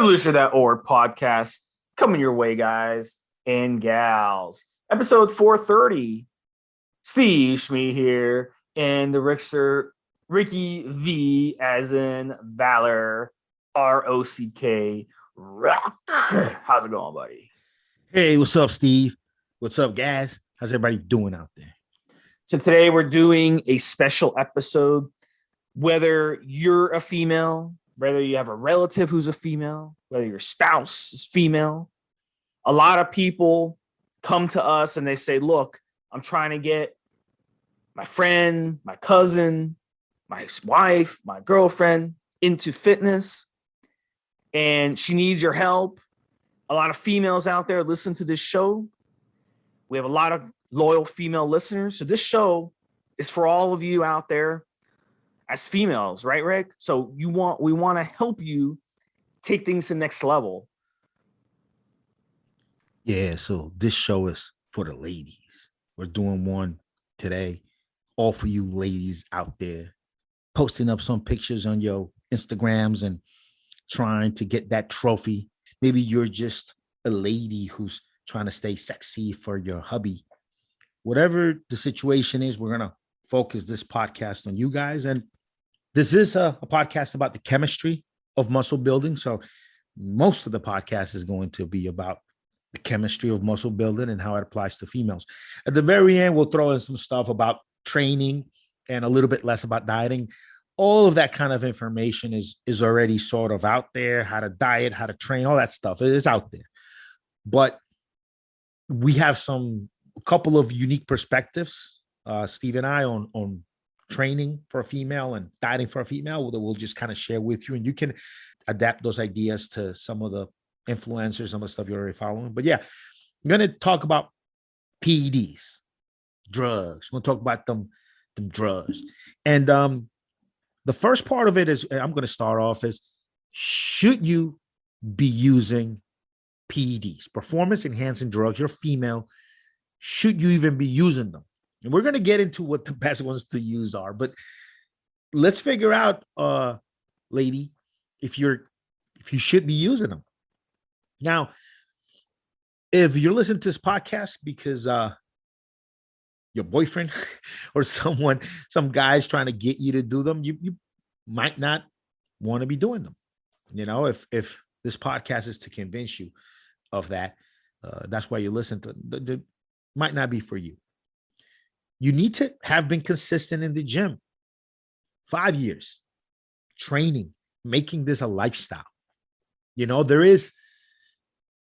Evolutionary podcast coming your way, guys and gals. Episode 430. Stevesmi here, and the Ricky V, as in Valor, ROCK. Rock. How's it going, buddy? Hey, what's up, Steve? What's up, guys? How's everybody doing out there? So today we're doing a special episode. Whether you're a female, whether you have a relative who's a female, whether your spouse is female, a lot of people come to us and they say, look, I'm trying to get my friend, my cousin, my wife, my girlfriend into fitness, and she needs your help. A lot of females out there listen to this show. We have a lot of loyal female listeners. So this show is for all of you out there as females, right, Rick? So we want to help you take things to the next level. Yeah, so this show is for the ladies. We're doing one today, all for you ladies out there, posting up some pictures on your Instagrams and trying to get that trophy. Maybe you're just a lady who's trying to stay sexy for your hubby. Whatever the situation is, we're going to focus this podcast on you guys. And this is a podcast about the chemistry of muscle building. So most of the podcast is going to be about the chemistry of muscle building and how it applies to females. At the very end, we'll throw in some stuff about training and a little bit less about dieting. All of that kind of information is already sort of out there. How to diet, how to train, all that stuff is out there. But we have a couple of unique perspectives, Steve and I, on training for a female and dieting for a female that we'll just kind of share with you, and you can adapt those ideas to some of the influencers, some of the stuff you're already following. But yeah, I'm going to talk about PEDs, drugs. We'll talk about them drugs. And the first part of it is, I'm going to start off is, should you be using PEDs, performance enhancing drugs? You're female. Should you even be using them? And we're going to get into what the best ones to use are, but let's figure out, lady, if you should be using them. Now, if you're listening to this podcast because your boyfriend or some guy's trying to get you to do them, you might not want to be doing them. You know, if this podcast is to convince you of that, that's why you listen to it might not be for you. You need to have been consistent in the gym. 5 years training, making this a lifestyle. You know, there is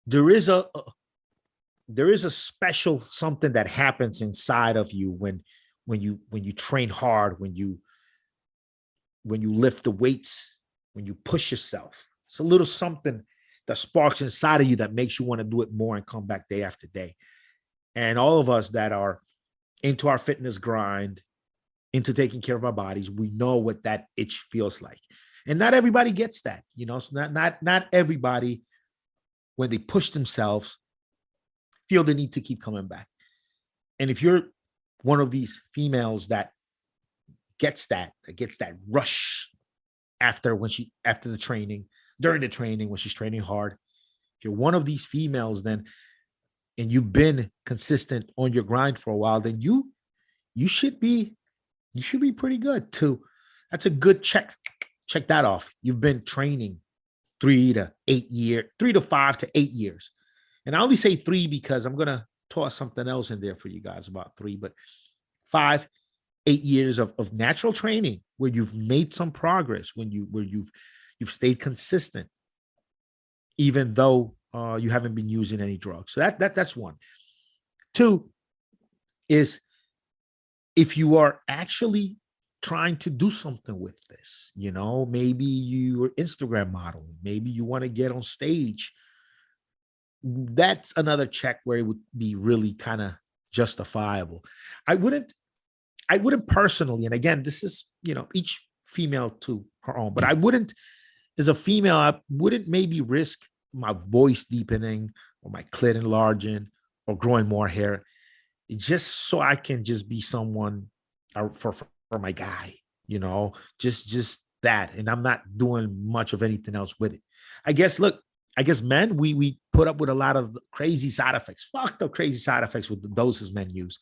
a special something that happens inside of you when you train hard, when you lift the weights, when you push yourself. It's a little something that sparks inside of you that makes you want to do it more and come back day after day. And all of us that are into our fitness grind, into taking care of our bodies, we know what that itch feels like. And not everybody gets that, you know. It's not everybody, when they push themselves, feel the need to keep coming back. And if you're one of these females that gets that rush after the training, during the training, when she's training hard, if you're one of these females, then, and you've been consistent on your grind for a while, then you should be pretty good too. That's a good check. Check that off. You've been training 3 to 5 to 8 years. And I only say 3 because I'm going to toss something else in there for you guys about 3, but 5, 8 years of natural training where you've made some progress, where you've stayed consistent, even though you haven't been using any drugs. So that's one. 2 is, if you are actually trying to do something with this, you know, maybe you're Instagram modeling, maybe you want to get on stage. That's another check where it would be really kind of justifiable. I wouldn't personally, and again, this is, you know, each female to her own, but I wouldn't, as a female, I wouldn't maybe risk my voice deepening or my clit enlarging or growing more hair just so I can just be someone for my guy, you know, just that. And I'm not doing much of anything else with it. I guess, look, I guess men, we put up with a lot of crazy side effects. Fuck the crazy side effects with the doses men use.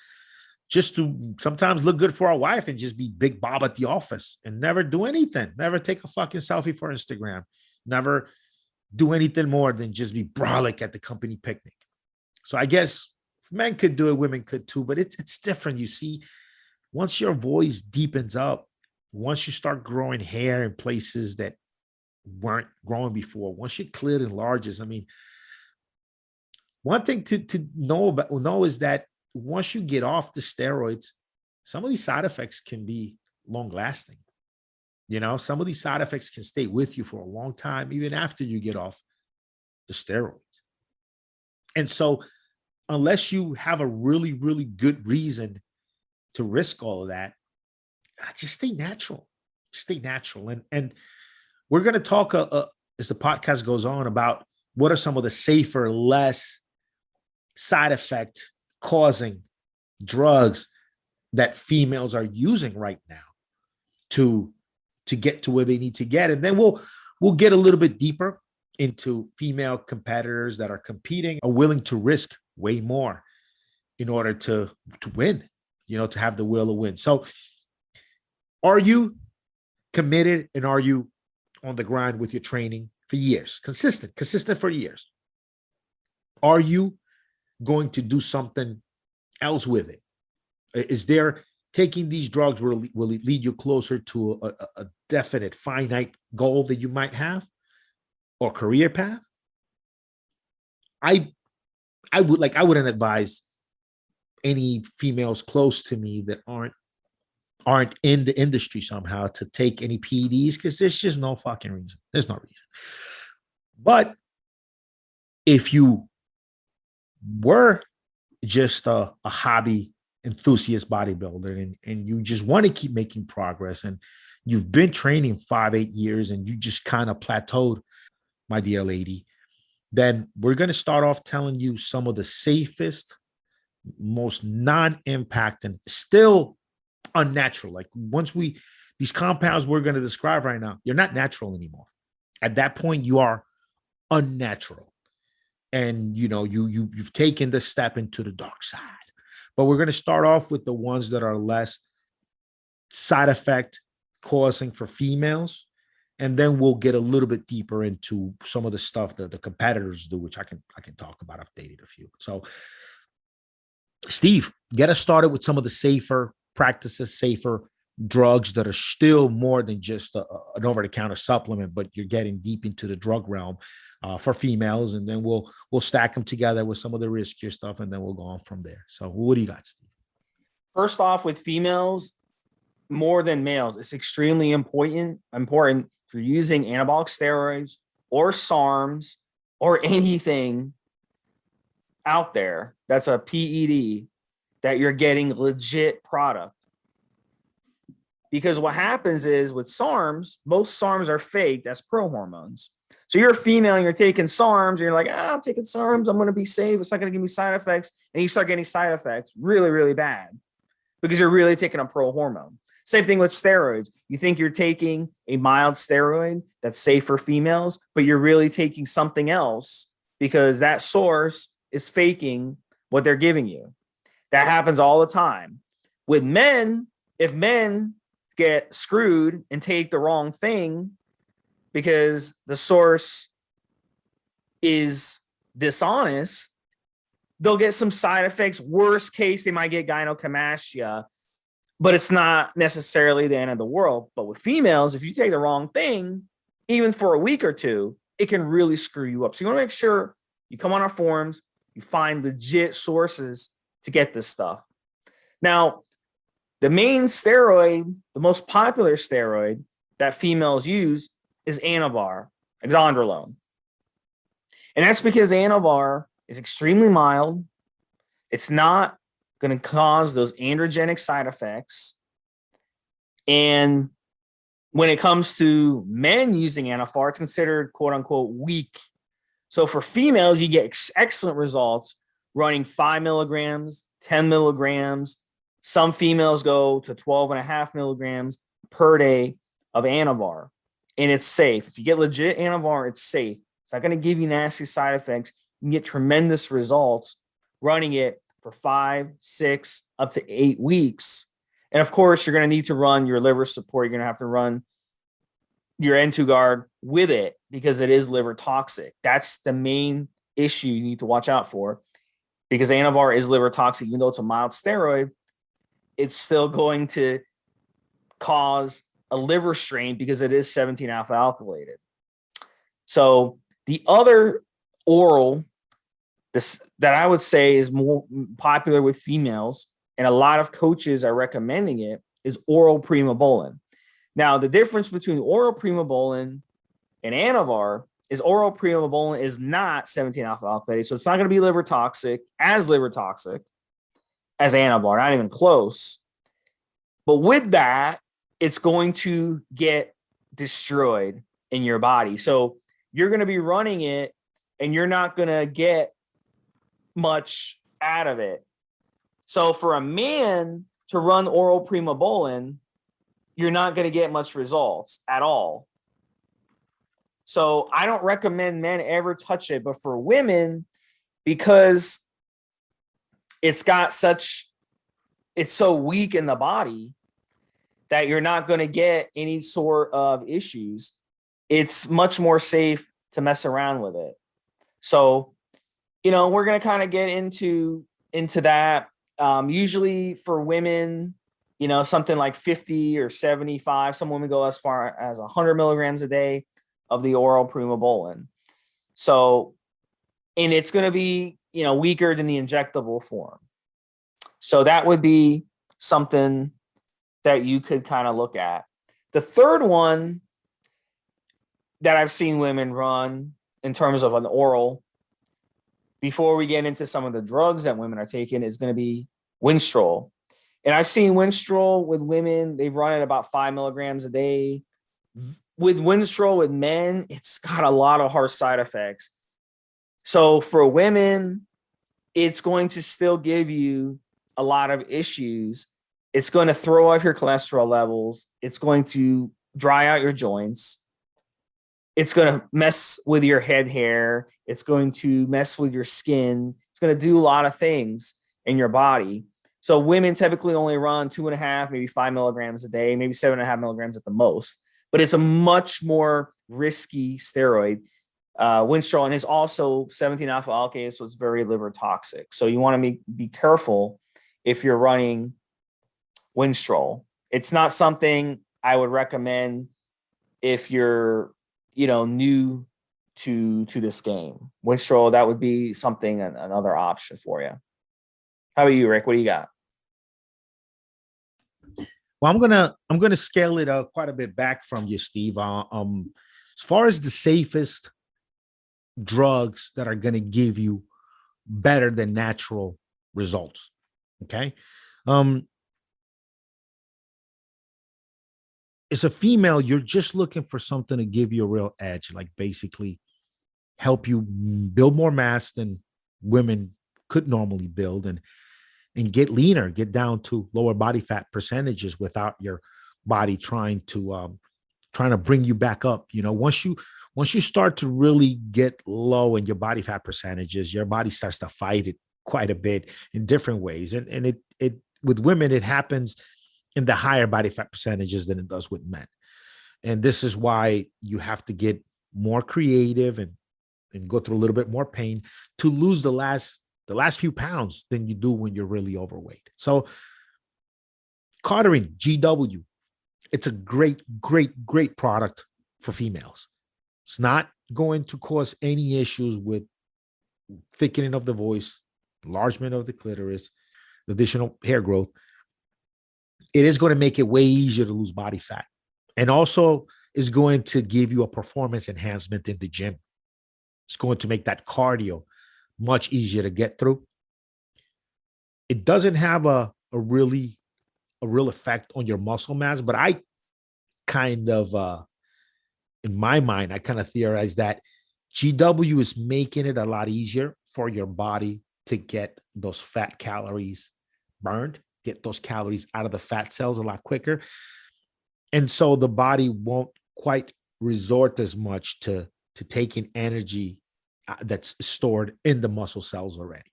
Just to sometimes look good for our wife and just be Big Bob at the office and never do anything. Never take a fucking selfie for Instagram. Never do anything more than just be brolic at the company picnic. So I guess men could do it, women could too, but it's different. You see, once your voice deepens up, once you start growing hair in places that weren't growing before, once your clit enlarges, I mean, one thing to know is that once you get off the steroids, some of these side effects can be long lasting. You know, some of these side effects can stay with you for a long time, even after you get off the steroids. And so, unless you have a really, really good reason to risk all of that, just stay natural. Stay natural. And we're going to talk as the podcast goes on about what are some of the safer, less side effect causing drugs that females are using right now to get to where they need to get. And then we'll get a little bit deeper into female competitors that are competing, are willing to risk way more in order to win, you know, to have the will to win. So are you committed, and are you on the grind with your training for years? Consistent for years. Are you going to do something else with it? Is there taking these drugs will it lead you closer to a definite finite goal that you might have or career path? I wouldn't advise any females close to me that aren't in the industry somehow to take any PEDs, because there's just no fucking reason. There's no reason. But if you were just a hobby enthusiast bodybuilder and you just want to keep making progress, and you've been training 5-8 years and you just kind of plateaued, my dear lady, then we're going to start off telling you some of the safest, most non-impact and still unnatural. Like these compounds we're going to describe right now, you're not natural anymore. At that point, you are unnatural. And you know, you've taken the step into the dark side. But we're going to start off with the ones that are less side effect causing for females. And then we'll get a little bit deeper into some of the stuff that the competitors do, which I can talk about. I've dated a few. So Steve, get us started with some of the safer practices, safer drugs that are still more than just an over-the-counter supplement, but you're getting deep into the drug realm for females. And then we'll stack them together with some of the riskier stuff, and then we'll go on from there. So what do you got, Steve? First off, with females, more than males, it's extremely important if you're using anabolic steroids or SARMs or anything out there that's a PED, that you're getting legit product. Because what happens is with SARMs, most SARMs are fake. That's pro hormones. So you're a female and you're taking SARMs and you're like, I'm taking SARMs, I'm going to be safe, it's not going to give me side effects. And you start getting side effects really, really bad because you're really taking a pro hormone. Same thing with steroids. You think you're taking a mild steroid that's safe for females, but you're really taking something else because that source is faking what they're giving you. That happens all the time. With men, if men get screwed and take the wrong thing because the source is dishonest, they'll get some side effects. Worst case, they might get gynecomastia, but it's not necessarily the end of the world. But with females, if you take the wrong thing, even for a week or two, it can really screw you up. So you want to make sure you come on our forums, you find legit sources to get this stuff. Now, the main steroid, the most popular steroid that females use is Anavar, exondrolone. And that's because Anavar is extremely mild. It's not going to cause those androgenic side effects. And when it comes to men using Anavar, it's considered quote unquote weak. So for females, you get excellent results running 5 milligrams, 10 milligrams. Some females go to 12.5 milligrams per day of Anavar. and it's safe. If you get legit Anavar, it's safe. It's not going to give you nasty side effects. You can get tremendous results running it for 5, 6, up to 8 weeks. And of course, you're going to need to run your liver support. You're going to have to run your N2 guard with it because it is liver toxic. That's the main issue you need to watch out for, because Anavar is liver toxic. Even though it's a mild steroid, it's still going to cause a liver strain because it is 17 alpha alkylated. So the other oral that I would say is more popular with females, and a lot of coaches are recommending it, is oral primobolan. Now, the difference between oral primobolan and Anavar is oral primobolan is not 17 alpha alkylated, so it's not going to be liver toxic as Anavar, not even close. But with that, it's going to get destroyed in your body. So you're going to be running it and you're not going to get much out of it. So for a man to run oral primobolan, you're not going to get much results at all. So I don't recommend men ever touch it. But for women, because it's so weak in the body that you're not going to get any sort of issues, it's much more safe to mess around with it. So, we're going to kind of get into that. Usually for women, something like 50 or 75, some women go as far as 100 milligrams a day of the oral primobolan. So, and it's going to be, weaker than the injectable form. So that would be something that you could kind of look at. The third one that I've seen women run in terms of an oral, before we get into some of the drugs that women are taking, is going to be Winstrol. And I've seen Winstrol with women, they run at about 5 milligrams a day. With Winstrol with men, it's got a lot of harsh side effects. So for women, it's going to still give you a lot of issues. It's going to throw off your cholesterol levels. It's going to dry out your joints. It's going to mess with your head hair. It's going to mess with your skin. It's going to do a lot of things in your body. So women typically only run 2.5, maybe 5 milligrams a day, maybe 7.5 milligrams at the most. But it's a much more risky steroid. Winstrol, and is also 17 alpha alkylated, so it's very liver toxic. So you want to be careful if you're running Winstrol. It's not something I would recommend if you're new to this game. Winstrol, that would be something, another option for you. How about you, Rick? What do you got? Well, I'm gonna scale it quite a bit back from you, Steve. As far as the safest drugs that are going to give you better than natural results, okay? As a female, you're just looking for something to give you a real edge, like basically help you build more mass than women could normally build, and get leaner, get down to lower body fat percentages without your body trying to bring you back up. Once you start to really get low in your body fat percentages, your body starts to fight it quite a bit in different ways. And it with women, it happens in the higher body fat percentages than it does with men. And this is why you have to get more creative and go through a little bit more pain to lose the last few pounds than you do when you're really overweight. So Cardarine GW, it's a great product for females. It's not going to cause any issues with thickening of the voice, enlargement of the clitoris, additional hair growth. It is going to make it way easier to lose body fat, and also is going to give you a performance enhancement in the gym. It's going to make that cardio much easier to get through. It doesn't have a real effect on your muscle mass, but I kind of in my mind, I kind of theorize that GW is making it a lot easier for your body to get those fat calories burned, get those calories out of the fat cells a lot quicker. And so the body won't quite resort as much to taking energy that's stored in the muscle cells already.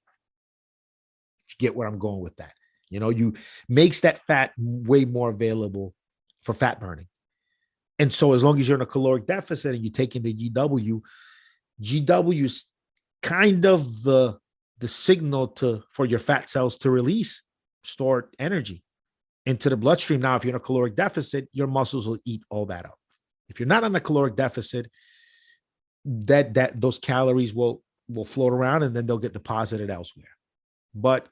You get where I'm going with that. You makes that fat way more available for fat burning. And so as long as you're in a caloric deficit and you're taking the GW is kind of the signal for your fat cells to release stored energy into the bloodstream. Now, if you're in a caloric deficit, your muscles will eat all that up. If you're not on the caloric deficit, those calories will float around and then they'll get deposited elsewhere. But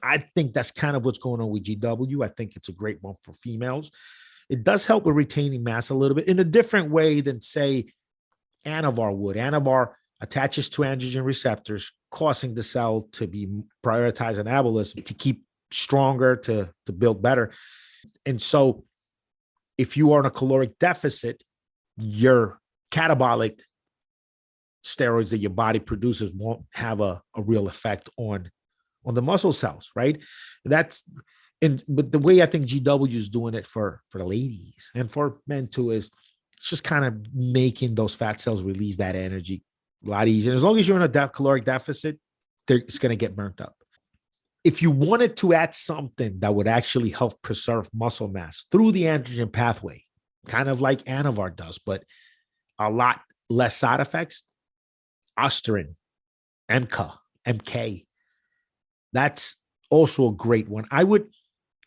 I think that's kind of what's going on with GW. I think it's a great one for females. It does help with retaining mass a little bit in a different way than, say, Anavar would. Anavar attaches to androgen receptors, causing the cell to be prioritized anabolism to keep stronger, to build better. And so if you are in a caloric deficit, your catabolic steroids that your body produces won't have a real effect on the muscle cells, right? But the way I think GW is doing it for the ladies and for men too is it's just kind of making those fat cells release that energy a lot easier. As long as you're in a caloric deficit, it's going to get burnt up. If you wanted to add something that would actually help preserve muscle mass through the androgen pathway, kind of like Anavar does, but a lot less side effects, Osterin, MK, that's also a great one. I would,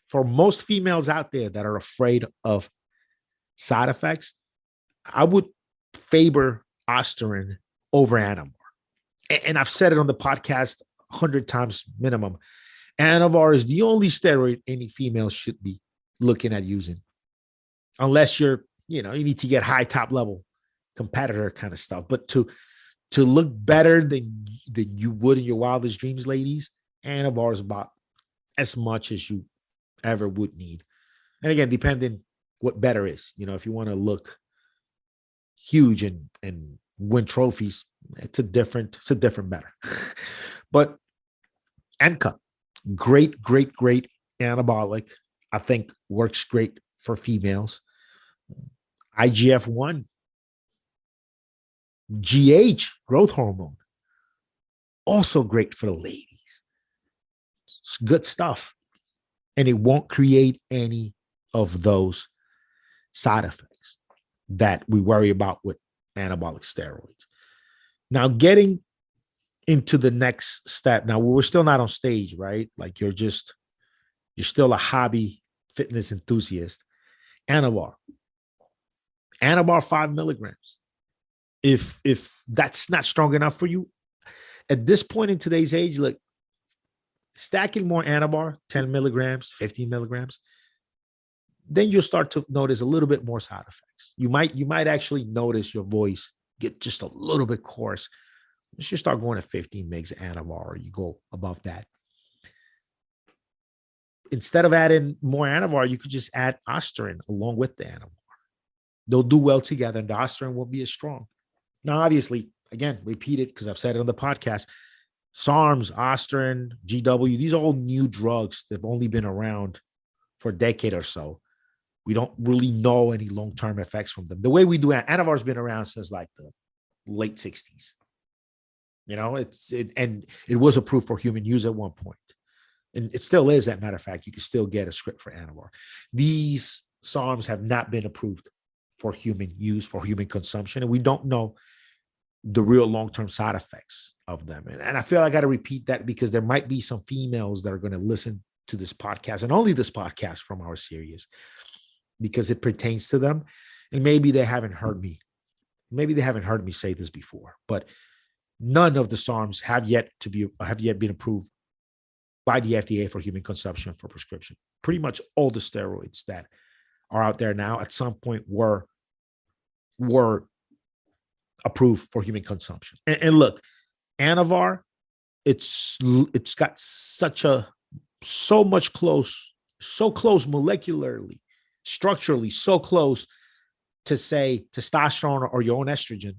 for most females out there that are afraid of side effects, I would favor Osterin over Anavar. And I've said it on the podcast 100 times minimum. Anavar is the only steroid any female should be looking at using, unless you need to get high top level competitor kind of stuff. But to look better than you would in your wildest dreams, ladies, Anavar is about as much as you ever would need. And again, depending what better is, if you want to look huge and win trophies, it's a different better. But Enka, great anabolic, I think works great for females. IGF-1, GH, growth hormone, also great for the ladies. It's good stuff. And it won't create any of those side effects that we worry about with anabolic steroids. Now, getting into the next step. Now, we're still not on stage, right? Like you're still a hobby fitness enthusiast. Anavar 5 milligrams. If that's not strong enough for you, at this point in today's age, look, stacking more Anavar, 10 milligrams, 15 milligrams, then you'll start to notice a little bit more side effects. You might actually notice your voice get just a little bit coarse. You should start going to 15 mgs Anavar, or you go above that. Instead of adding more Anavar, you could just add Osterin along with the Anavar. They'll do well together, and the Osterin won't be as strong. Now, obviously, again, repeat it because I've said it on the podcast. SARMs, Osterin, GW, these are all new drugs that have only been around for a decade or so. We don't really know any long-term effects from them. The way we do Anavar's been around since like the late 60s. And it was approved for human use at one point. And it still is, as a matter of fact. You can still get a script for Anavar. These SARMs have not been approved for human use, for human consumption. And we don't know the real long-term side effects of them. And I feel I got to repeat that because there might be some females that are going to listen to this podcast, and only this podcast from our series, because it pertains to them. And maybe they haven't heard me. Maybe they haven't heard me say this before, but none of the SARMs have yet been approved by the FDA for human consumption for prescription. Pretty much all the steroids that are out there now at some point were approved for human consumption. And look, Anavar, it's got so close molecularly, structurally, so close to, say, testosterone or your own estrogen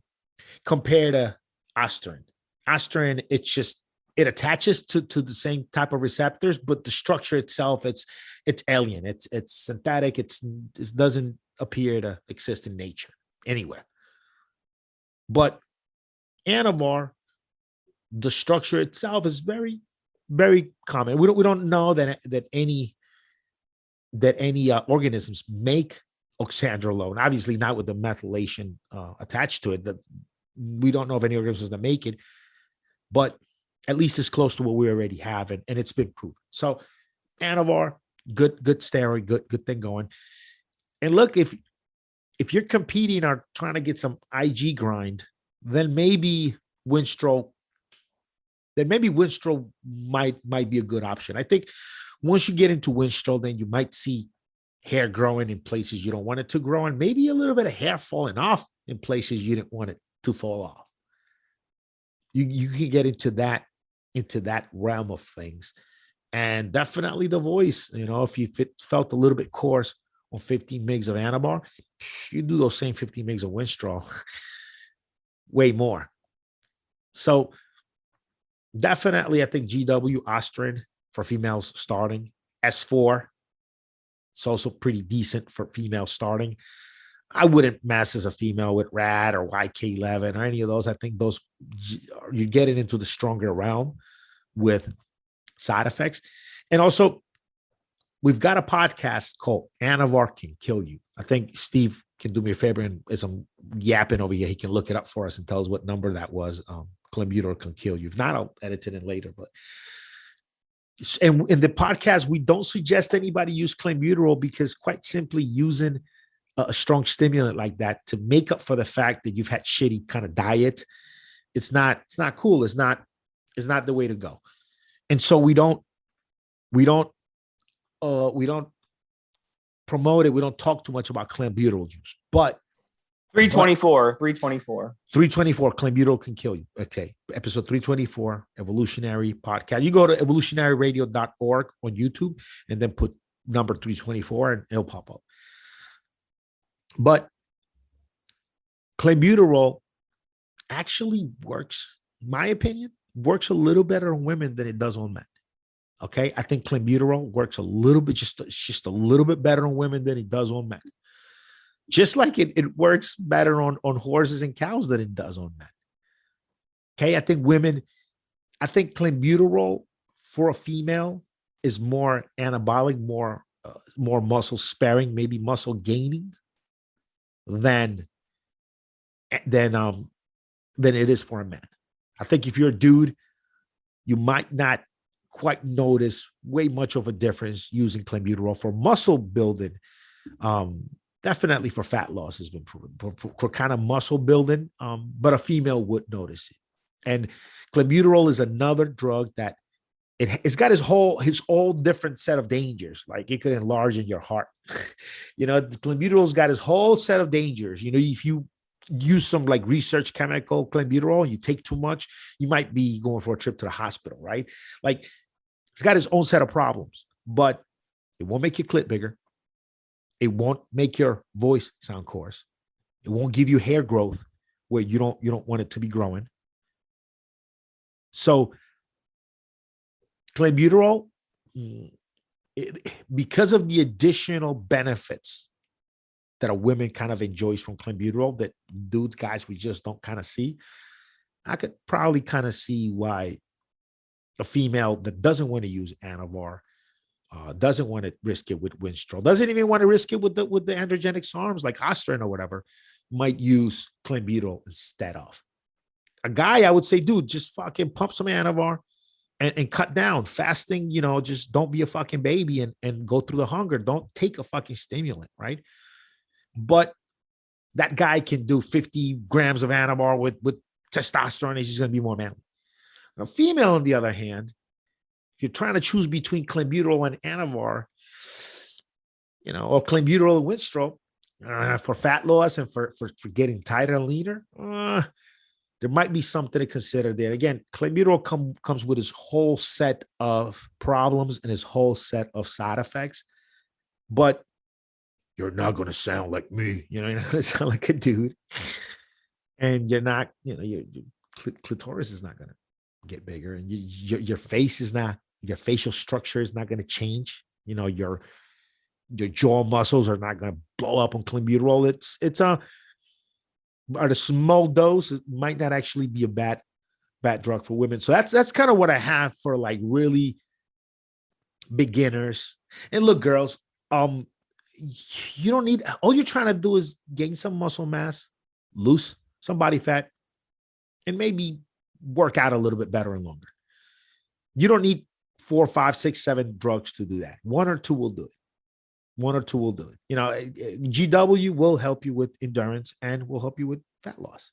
compared to Osterin. Osterin, it attaches to the same type of receptors, but the structure itself, it's alien. It's synthetic. It doesn't appear to exist in nature. anywhere. But Anavar, the structure itself is very, very common. We don't know that any organisms make oxandrolone. Obviously, not with the methylation attached to it. That we don't know of any organisms that make it, but at least it's close to what we already have, and it's been proven. So, Anavar, good steroid, good thing going. And look, if you're competing or trying to get some IG grind, then maybe Winstrol might be a good option. I think once you get into Winstrol, then you might see hair growing in places you don't want it to grow, and maybe a little bit of hair falling off in places you didn't want it to fall off. You can get into that realm of things. And definitely the voice, if you felt a little bit coarse on 15 mgs of Anabar, you do those same 15 mgs of Winstrol way more. So definitely, I think GW Ostrin for females starting. S4, it's also pretty decent for females starting. I wouldn't mess as a female with RAD or YK11 or any of those. I think those, you're getting into the stronger realm with side effects. And also, we've got a podcast called Anavar Can Kill You. I think Steve can do me a favor, and as I'm yapping over here, he can look it up for us and tell us what number that was. Clenbuterol can kill you. If not, I'll edit it in later. But and in the podcast, we don't suggest anybody use clenbuterol, because quite simply using a strong stimulant like that to make up for the fact that you've had shitty kind of diet, it's not cool. It's not the way to go. And so we don't promote it. We don't talk too much about clenbuterol use, but 324 clenbuterol can kill you. Okay. Episode 324, Evolutionary podcast. You go to evolutionaryradio.org on YouTube and then put number 324 and it'll pop up. But clenbuterol actually works, in my opinion, works a little better on women than it does on men. Okay. I think clenbuterol works a little bit, just a little bit better on women than it does on men. Just like it works better on horses and cows than it does on men. Okay. I think clenbuterol for a female is more anabolic, more muscle sparing, maybe muscle gaining than it is for a man. I think if you're a dude, you might not quite notice way much of a difference using clenbuterol for muscle building. Definitely for fat loss has been proven for kind of muscle building, but a female would notice it. And clenbuterol is another drug that it's got his all different set of dangers. Like it could enlarge in your heart. Clenbuterol's got his whole set of dangers. If you use some like research chemical clenbuterol and you take too much, you might be going for a trip to the hospital, right? Like it's got its own set of problems, but it won't make your clit bigger. It won't make your voice sound coarse. It won't give you hair growth where you don't want it to be growing. So clenbuterol, because of the additional benefits that a woman kind of enjoys from clenbuterol that guys, we just don't kind of see, I could probably kind of see why a female that doesn't want to use Anavar, doesn't want to risk it with Winstrol, doesn't even want to risk it with the androgenic SARMs like Ostrin or whatever, might use clenbuterol instead of. A guy, I would say, dude, just fucking pump some Anavar and cut down. Fasting, just don't be a fucking baby and go through the hunger. Don't take a fucking stimulant, right? But that guy can do 50 grams of Anavar with testosterone. He's just going to be more manly. A female, on the other hand, if you're trying to choose between clenbuterol and Anavar, or clenbuterol and Winstrol, for fat loss and for getting tighter and leaner, there might be something to consider there. Again, clenbuterol comes with his whole set of problems and his whole set of side effects, but you're not going to sound like me. You're not going to sound like a dude, and you're not, your clitoris is not going to get bigger, and your face is not, your facial structure is not going to change. Your jaw muscles are not going to blow up on clenbuterol. at a small dose, it might not actually be a bad drug for women. So that's kind of what I have for like really beginners. And look, girls, you don't need, all you're trying to do is gain some muscle mass, lose some body fat, and maybe work out a little bit better and longer. You don't need 4, 5, 6, 7 drugs to do that. 1 or 2 will do it. 1 or 2 will do it. You know, GW will help you with endurance and will help you with fat loss.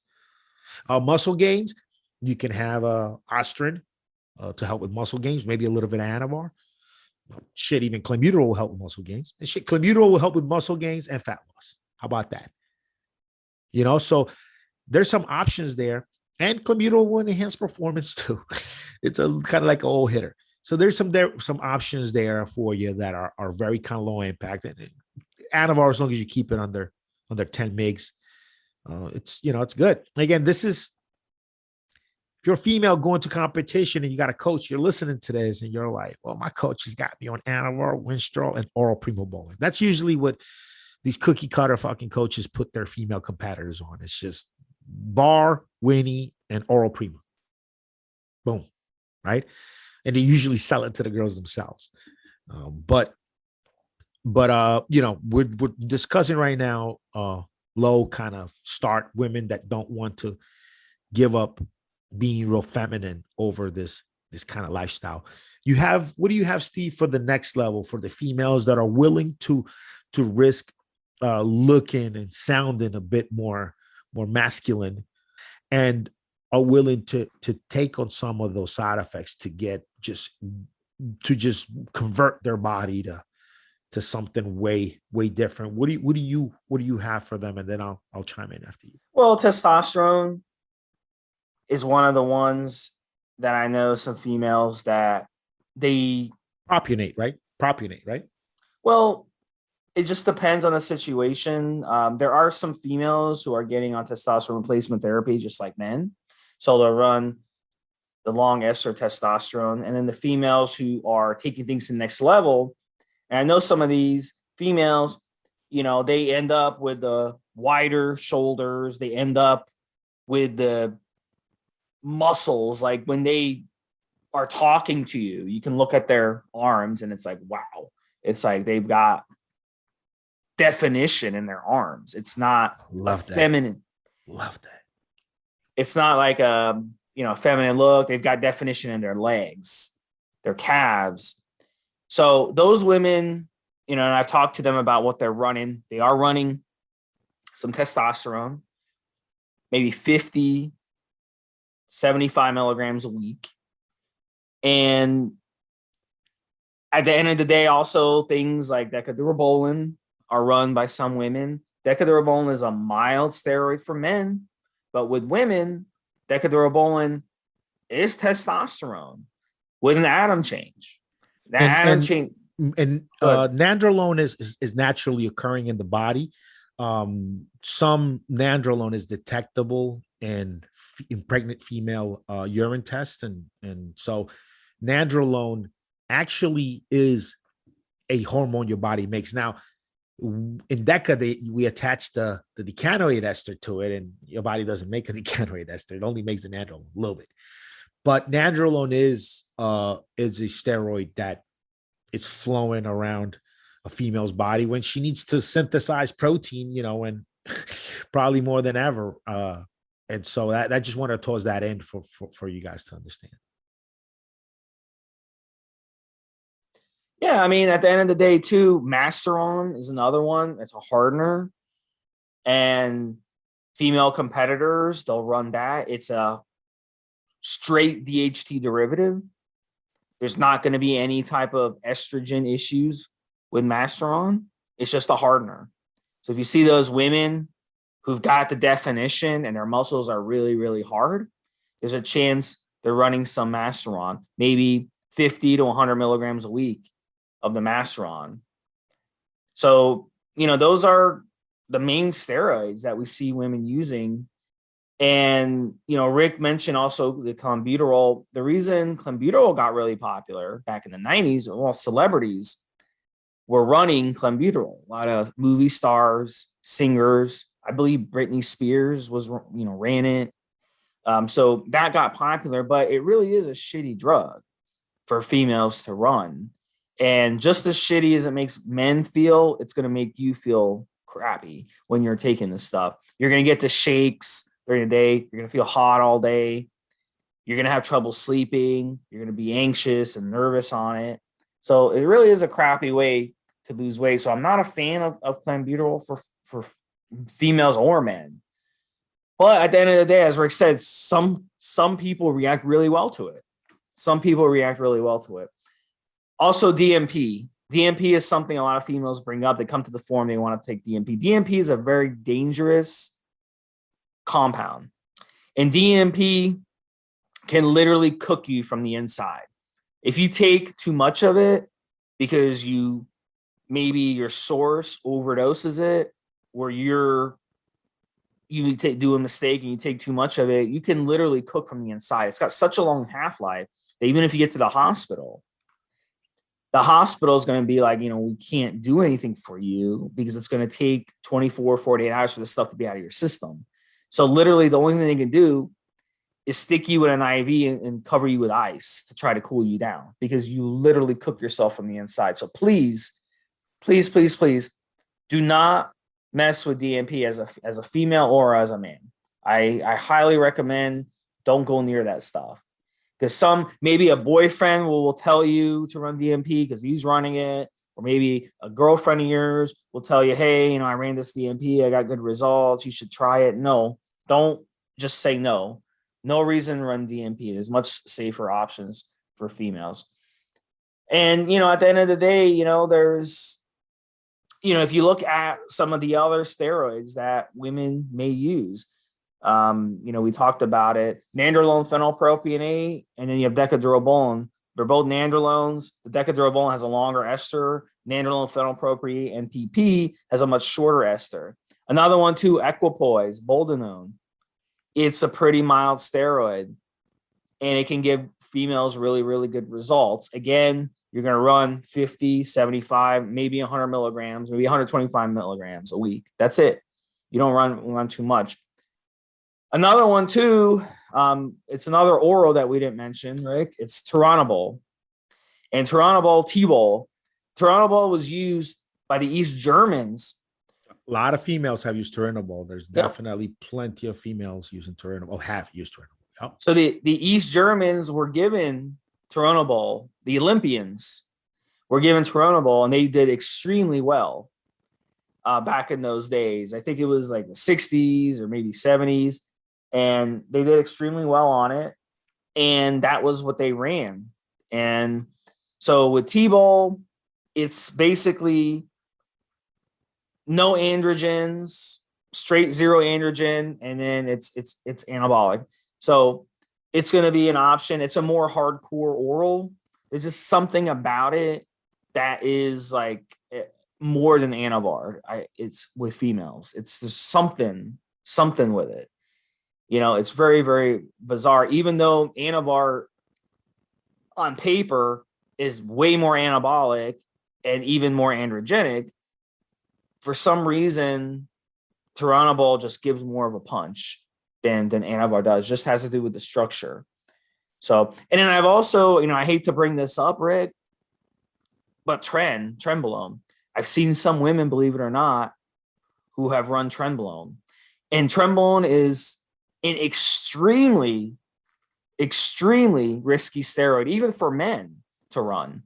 Muscle gains, you can have Ostrin to help with muscle gains, maybe a little bit of Anavar. Shit, even clenbuterol will help with muscle gains. And shit, clenbuterol will help with muscle gains and fat loss. How about that? You know, so there's some options there. And clenbuterol will enhance performance too. It's a kind of like an old hitter. So there's some options there for you that are very kind of low impact. And Anavar, as long as you keep it under 10 mgs, it's, you know, it's good. Again, this is, if you're a female going to competition and you got a coach, you're listening to this and you're like, well, my coach has got me on Anavar, Winstrol, and oral primobolan. That's usually what these cookie cutter fucking coaches put their female competitors on. It's just bar, Winnie, and oral primo. Boom. Right. And they usually sell it to the girls themselves. But you know, we're discussing right now low kind of start women that don't want to give up being real feminine over this kind of lifestyle. What do you have, Steve, for the next level for the females that are willing to risk looking and sounding a bit more masculine and are willing to take on some of those side effects to get just convert their body to something way different? What do you have for them? And then I'll chime in after you. Well, testosterone is one of the ones that I know some females that they propionate, right? Well, it just depends on the situation. There are some females who are getting on testosterone replacement therapy, just like men. So they'll run the long ester testosterone. And then the females who are taking things to the next level. And I know some of these females, you know, they end up with the wider shoulders. They end up with the muscles. Like when they are talking to you, you can look at their arms and it's like, wow. It's like they've got definition in their arms. It's not feminine. Love that. It's not like a, you know, feminine look. They've got definition in their legs, their calves. So those women, you know, and I've talked to them about what they're running. They are running some testosterone, maybe 50, 75 milligrams a week. And at the end of the day, also things like decadurabolin are run by some women. Decadurabolin is a mild steroid for men, but with women, decadurabolin is testosterone with an atom change. Nandrolone is naturally occurring in the body. Some nandrolone is detectable in pregnant female urine tests, and so nandrolone actually is a hormone your body makes. Now, in DECA, we attach the decanoate ester to it, and your body doesn't make a decanoate ester. It only makes the nandrolone a little bit. But nandrolone is a steroid that is flowing around a female's body when she needs to synthesize protein, you know, and probably more than ever. And so that just want to toss that in for you guys to understand. Yeah, I mean, at the end of the day, too, Masteron is another one. It's a hardener. And female competitors, they'll run that. It's a straight DHT derivative. There's not going to be any type of estrogen issues with Masteron. It's just a hardener. So if you see those women who've got the definition and their muscles are really, really hard, there's a chance they're running some Masteron, maybe 50 to 100 milligrams a week of the Masteron. So, you know, those are the main steroids that we see women using. And, you know, Rick mentioned also the clenbuterol. The reason clenbuterol got really popular back in the 90s, well, celebrities were running clenbuterol. A lot of movie stars, singers, I believe Britney Spears ran it. So that got popular, but it really is a shitty drug for females to run. And just as shitty as it makes men feel, it's going to make you feel crappy when you're taking this stuff. You're going to get the shakes during the day. You're going to feel hot all day. You're going to have trouble sleeping. You're going to be anxious and nervous on it. So it really is a crappy way to lose weight. So I'm not a fan of clenbuterol for females or men. But at the end of the day, as Rick said, some people react really well to it. Some people react really well to it. Also, DMP. DMP is something a lot of females bring up. They come to the forum, they want to take DMP. DMP is a very dangerous compound. And DMP can literally cook you from the inside. If you take too much of it because maybe your source overdoses it, or you do a mistake and you take too much of it, you can literally cook from the inside. It's got such a long half-life that even if you get to the hospital is going to be like, we can't do anything for you because it's going to take 24, 48 hours for this stuff to be out of your system. So literally the only thing they can do is stick you with an IV and cover you with ice to try to cool you down, because you literally cook yourself from the inside. So please, please, please, please do not mess with DMP as a female or as a man. I highly recommend don't go near that stuff, because maybe a boyfriend will tell you to run DMP because he's running it, or maybe a girlfriend of yours will tell you, hey, I ran this DMP, I got good results, you should try it. No, don't just say no. No reason to run DMP. There's much safer options for females. And, at the end of the day, there's, if you look at some of the other steroids that women may use, we talked about it, nandrolone phenylpropionate, and then you have decadrobolone. They're both nandrolones. The decadrobolone has a longer ester. Nandrolone phenylpropionate and PP has a much shorter ester. Another one too, equipoise, boldenone. It's a pretty mild steroid, and it can give females really, really good results. Again, you're going to run 50, 75, maybe 100 milligrams, maybe 125 milligrams a week. That's it. You don't run too much. Another one too, it's another oral that we didn't mention, Rick. It's turinabol. And turinabol, turinabol was used by the East Germans. A lot of females have used turinabol. There's definitely plenty of females using turinabol, have used turinabol. Yep. So the East Germans were given turinabol. The Olympians were given turinabol, and they did extremely well back in those days. I think it was like the 60s or maybe 70s, and they did extremely well on it, and that was what they ran. And so with T-bol, it's basically no androgens, straight zero androgen, and then it's anabolic. So it's going to be an option. It's a more hardcore oral. There's just something about it that is like more than Anavar. It's with females. There's something with it. It's very, very bizarre. Even though Anavar on paper is way more anabolic and even more androgenic, for some reason, turinabol just gives more of a punch than Anavar does. Just has to do with the structure. So, and then I've also, I hate to bring this up, Rick, but trenbolone. I've seen some women, believe it or not, who have run trenbolone. And trenbolone is an extremely, extremely risky steroid, even for men to run.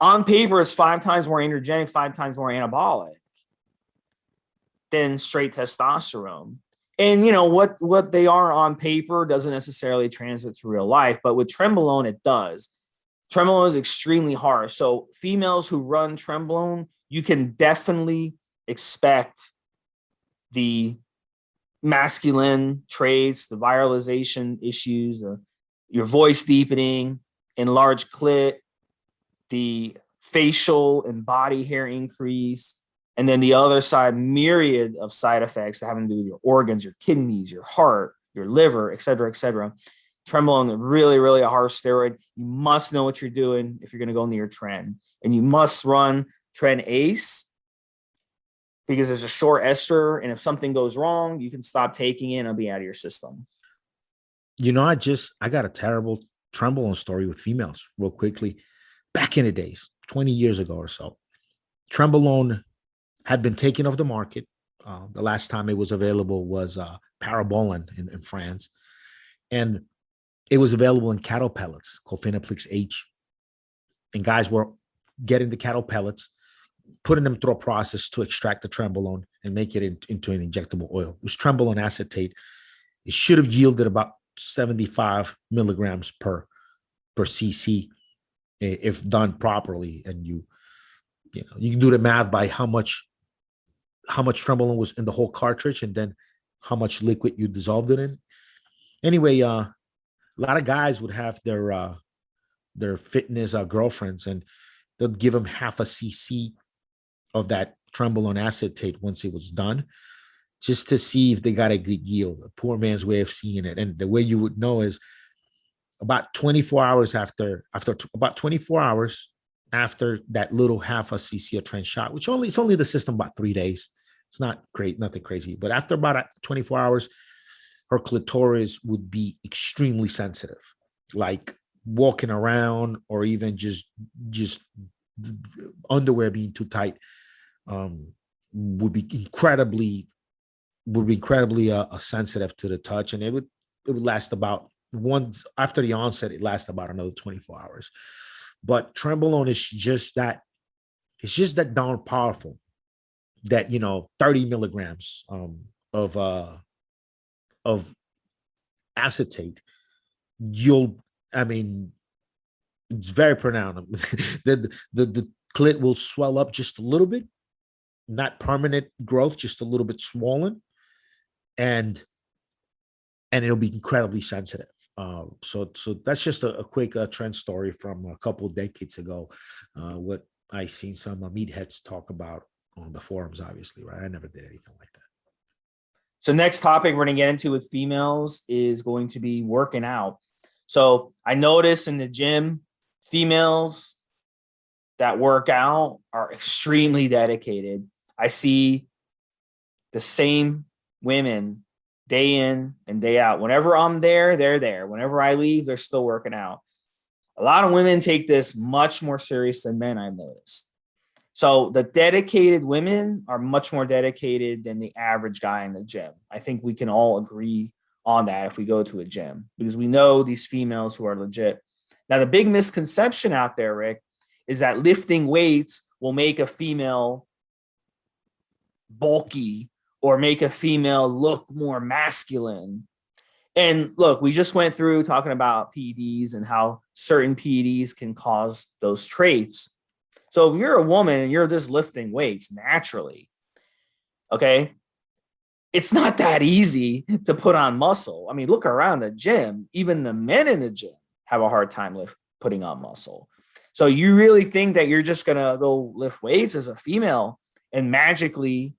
On paper, it's 5 times more androgenic, 5 times more anabolic than straight testosterone. And what they are on paper doesn't necessarily translate to real life, but with trenbolone, it does. Trenbolone is extremely harsh. So females who run trenbolone, you can definitely expect the masculine traits, the viralization issues, your voice deepening, enlarged clit, the facial and body hair increase, and then the other side, myriad of side effects that have to do with your organs, your kidneys, your heart, your liver, et cetera, et cetera. Trenbolone is really, really a harsh steroid. You must know what you're doing if you're going to go near tren. And you must run tren ace because it's a short ester. And if something goes wrong, you can stop taking it and it'll be out of your system. I got a terrible Trenbolone story with females real quickly. Back in the days, 20 years ago or so, Trenbolone had been taken off the market. The last time it was available was Parabolan in France. And it was available in cattle pellets called Phenaplex H. And guys were getting the cattle pellets, putting them through a process to extract the Trenbolone and make it into an injectable oil. It was Trenbolone acetate. It should have yielded about 75 milligrams per cc if done properly. And you can do the math by how much Trenbolone was in the whole cartridge and then how much liquid you dissolved it in. Anyway, a lot of guys would have their fitness girlfriends, and they'll give them half a cc of that Trenbolone acetate once it was done, just to see if they got a good yield. A poor man's way of seeing it. And the way you would know is about 24 hours after that little half a cc of Tren shot, which it's only the system about 3 days. It's not great, nothing crazy. But after about 24 hours, her clitoris would be extremely sensitive, like walking around or even just underwear being too tight would be incredibly sensitive to the touch. And it would last about once after the onset, it lasts about another 24 hours. But Trenbolone is just that, it's just that darn powerful that 30 milligrams of acetate, it's very pronounced. the clit will swell up just a little bit, not permanent growth, just a little bit swollen, and it'll be incredibly sensitive. So that's just a quick trend story from a couple of decades ago. What I seen some meatheads talk about on the forums, obviously, right? I never did anything like that. So next topic we're going to get into with females is going to be working out. So I notice in the gym, females that work out are extremely dedicated. I see the same women day in and day out. Whenever I'm there, they're there. Whenever I leave, they're still working out. A lot of women take this much more serious than men, I've noticed. So the dedicated women are much more dedicated than the average guy in the gym. I think we can all agree on that if we go to a gym, because we know these females who are legit. Now, the big misconception out there, Rick, is that lifting weights will make a female bulky or make a female look more masculine. And look, we just went through talking about PEDs and how certain PEDs can cause those traits. So if you're a woman and you're just lifting weights naturally, okay, it's not that easy to put on muscle. I mean, look around the gym. Even the men in the gym have a hard time putting on muscle. So you really think that you're just going to go lift weights as a female and magically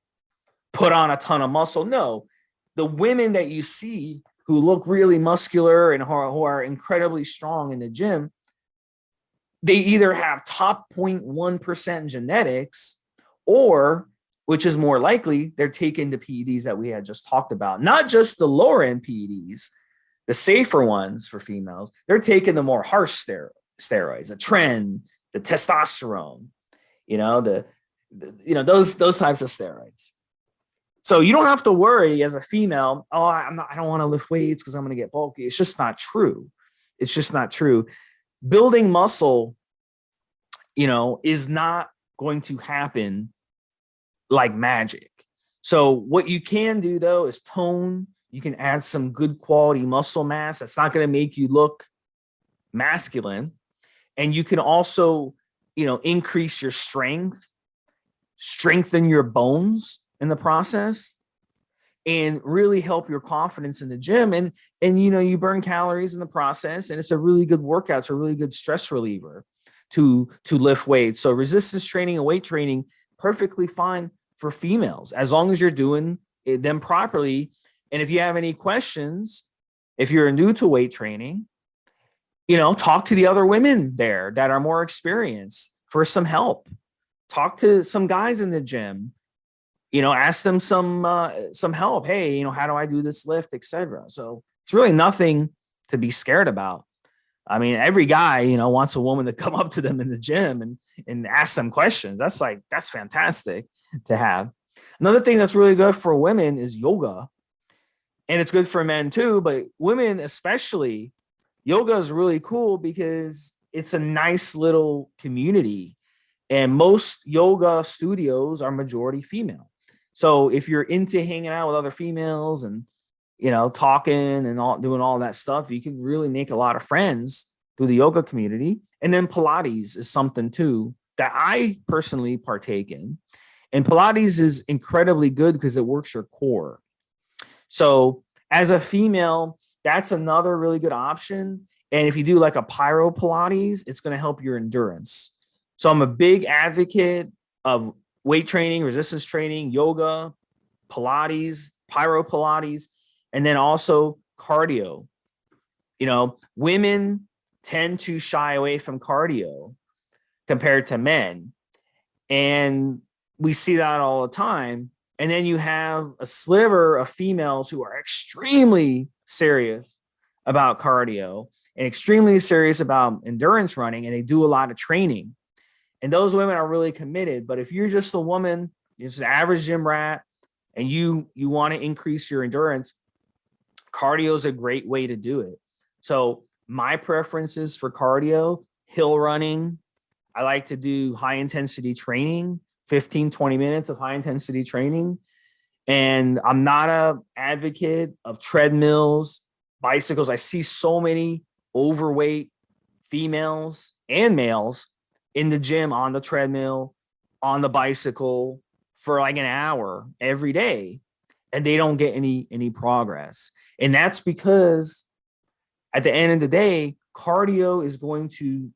put on a ton of muscle? No. The women that you see who look really muscular and who are incredibly strong in the gym, they either have top 0.1% genetics, or, which is more likely, they're taking the PEDs that we had just talked about. Not just the lower end PEDs, the safer ones for females. They're taking the more harsh steroids, the Tren, the testosterone, those types of steroids. So you don't have to worry as a female, I don't want to lift weights because I'm going to get bulky. It's just not true. It's just not true. Building muscle, is not going to happen like magic. So what you can do, though, is tone. You can add some good quality muscle mass. That's not going to make you look masculine. And you can also, increase your strength, strengthen your bones in the process, and really help your confidence in the gym. And you burn calories in the process, and it's a really good workout. It's a really good stress reliever to lift weights. So resistance training and weight training, perfectly fine for females, as long as you're doing them properly. And if you have any questions, if you're new to weight training, talk to the other women there that are more experienced for some help. Talk to some guys in the gym. ask them some help. Hey, how do I do this lift, etc. So it's really nothing to be scared about. I mean, every guy, wants a woman to come up to them in the gym and ask them questions. That's fantastic to have. Another thing that's really good for women is yoga. And it's good for men too, but women especially, yoga is really cool because it's a nice little community. And most yoga studios are majority female. So if you're into hanging out with other females and talking and doing all that stuff, you can really make a lot of friends through the yoga community. And then Pilates is something too that I personally partake in. And Pilates is incredibly good because it works your core. So as a female, that's another really good option. And if you do like a pyro Pilates, it's going to help your endurance. So I'm a big advocate of weight training, resistance training, yoga, Pilates, pyro Pilates, and then also cardio. Women tend to shy away from cardio compared to men. And we see that all the time. And then you have a sliver of females who are extremely serious about cardio and extremely serious about endurance running, and they do a lot of training. And those women are really committed. But if you're just a woman, you're just an average gym rat, and you want to increase your endurance, cardio is a great way to do it. So my preferences for cardio, hill running. I like to do high intensity training, 15, 20 minutes of high intensity training. And I'm not an advocate of treadmills, bicycles. I see so many overweight females and males in the gym on the treadmill, on the bicycle for like an hour every day, and they don't get any progress. And that's because at the end of the day, cardio is going to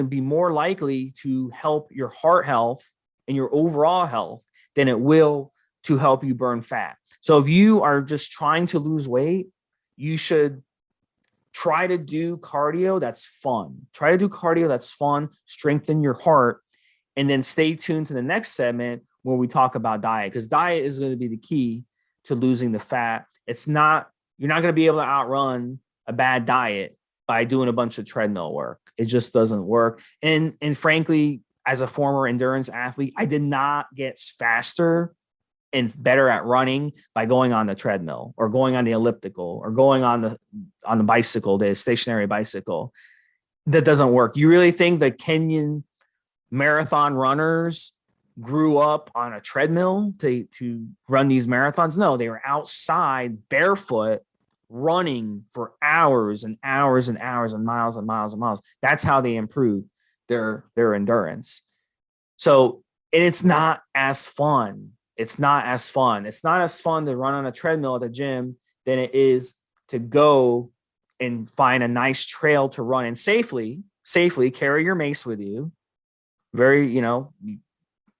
be more likely to help your heart health and your overall health than it will to help you burn fat. So if you are just trying to lose weight, you should try to do cardio that's fun. Try to do cardio that's fun, strengthen your heart, and then stay tuned to the next segment where we talk about diet, because diet is going to be the key to losing the fat. You're not going to be able to outrun a bad diet by doing a bunch of treadmill work. It just doesn't work. And frankly, as a former endurance athlete, I did not get faster and better at running by going on the treadmill or going on the elliptical or going on the bicycle, the stationary bicycle. That doesn't work. You really think the Kenyan marathon runners grew up on a treadmill to run these marathons? No, they were outside barefoot running for hours and hours and hours and miles and miles and miles. That's how they improved their endurance. So, and it's not as fun. It's not as fun to run on a treadmill at the gym than it is to go and find a nice trail to run and safely carry your mace with you.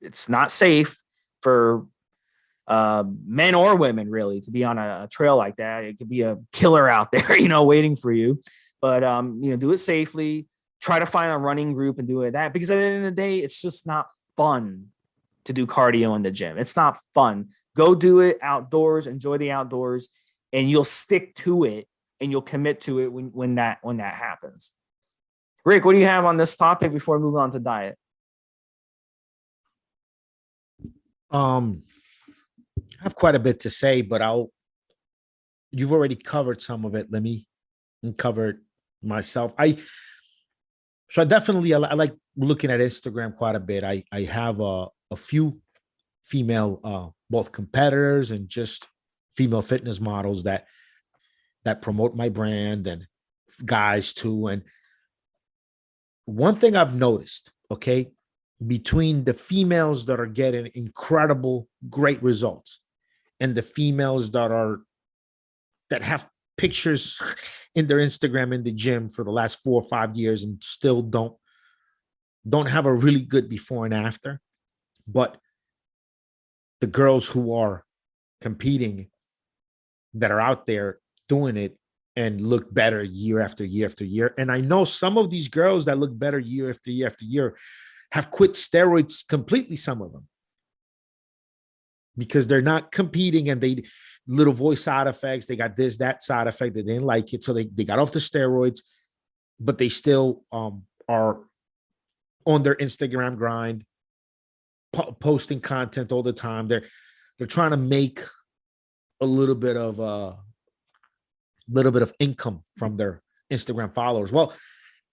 It's not safe for men or women really to be on a trail like that. It could be a killer out there, waiting for you. But do it safely. Try to find a running group and do it that, because at the end of the day, it's just not fun to do cardio in the gym. It's not fun. Go do it outdoors, enjoy the outdoors, and you'll stick to it and you'll commit to it when that happens. Rick, what do you have on this topic before we move on to diet? I have quite a bit to say, but you've already covered some of it. Let me cover it myself. I like looking at Instagram quite a bit. I have a few female, both competitors and just female fitness models that promote my brand, and guys too. And one thing I've noticed, okay, between the females that are getting incredible, great results and the females that have pictures in their Instagram in the gym for the last 4 or 5 years and still don't have a really good before and after. But the girls who are competing that are out there doing it and look better year after year after year. And I know some of these girls that look better year after year after year have quit steroids completely, some of them. because they're not competing, and they little voice side effects. They got this, that side effect. They didn't like it. So they got off the steroids, but they still are on their Instagram grind, posting content all the time. They're trying to make a little bit of income from their Instagram followers. Well,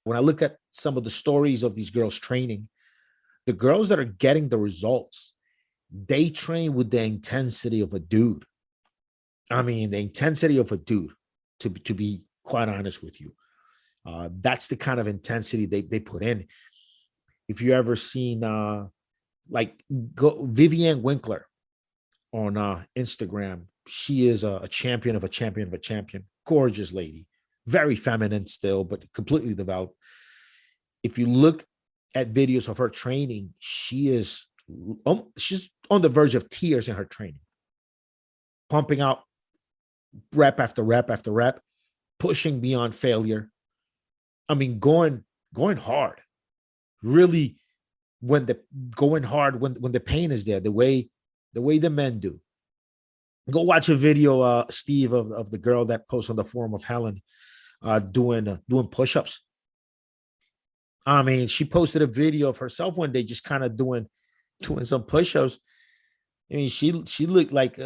when I look at some of the stories of these girls training, the girls that are getting the results, they train with the intensity of a dude. I mean, the intensity of a dude, to be quite honest with you. That's the kind of intensity they put in. If you ever seen Vivian Winkler on Instagram, she is a champion of a champion of a champion. Gorgeous lady, very feminine still, but completely developed. If you look at videos of her training, she's on the verge of tears in her training, pumping out rep after rep after rep, pushing beyond failure. I mean, going hard, really, when the pain is there, the way the men do. Go watch a video, Steve, of the girl that posts on the forum of Helen, doing push-ups. I mean, she posted a video of herself one day, just kind of doing some push-ups. I mean, she looked like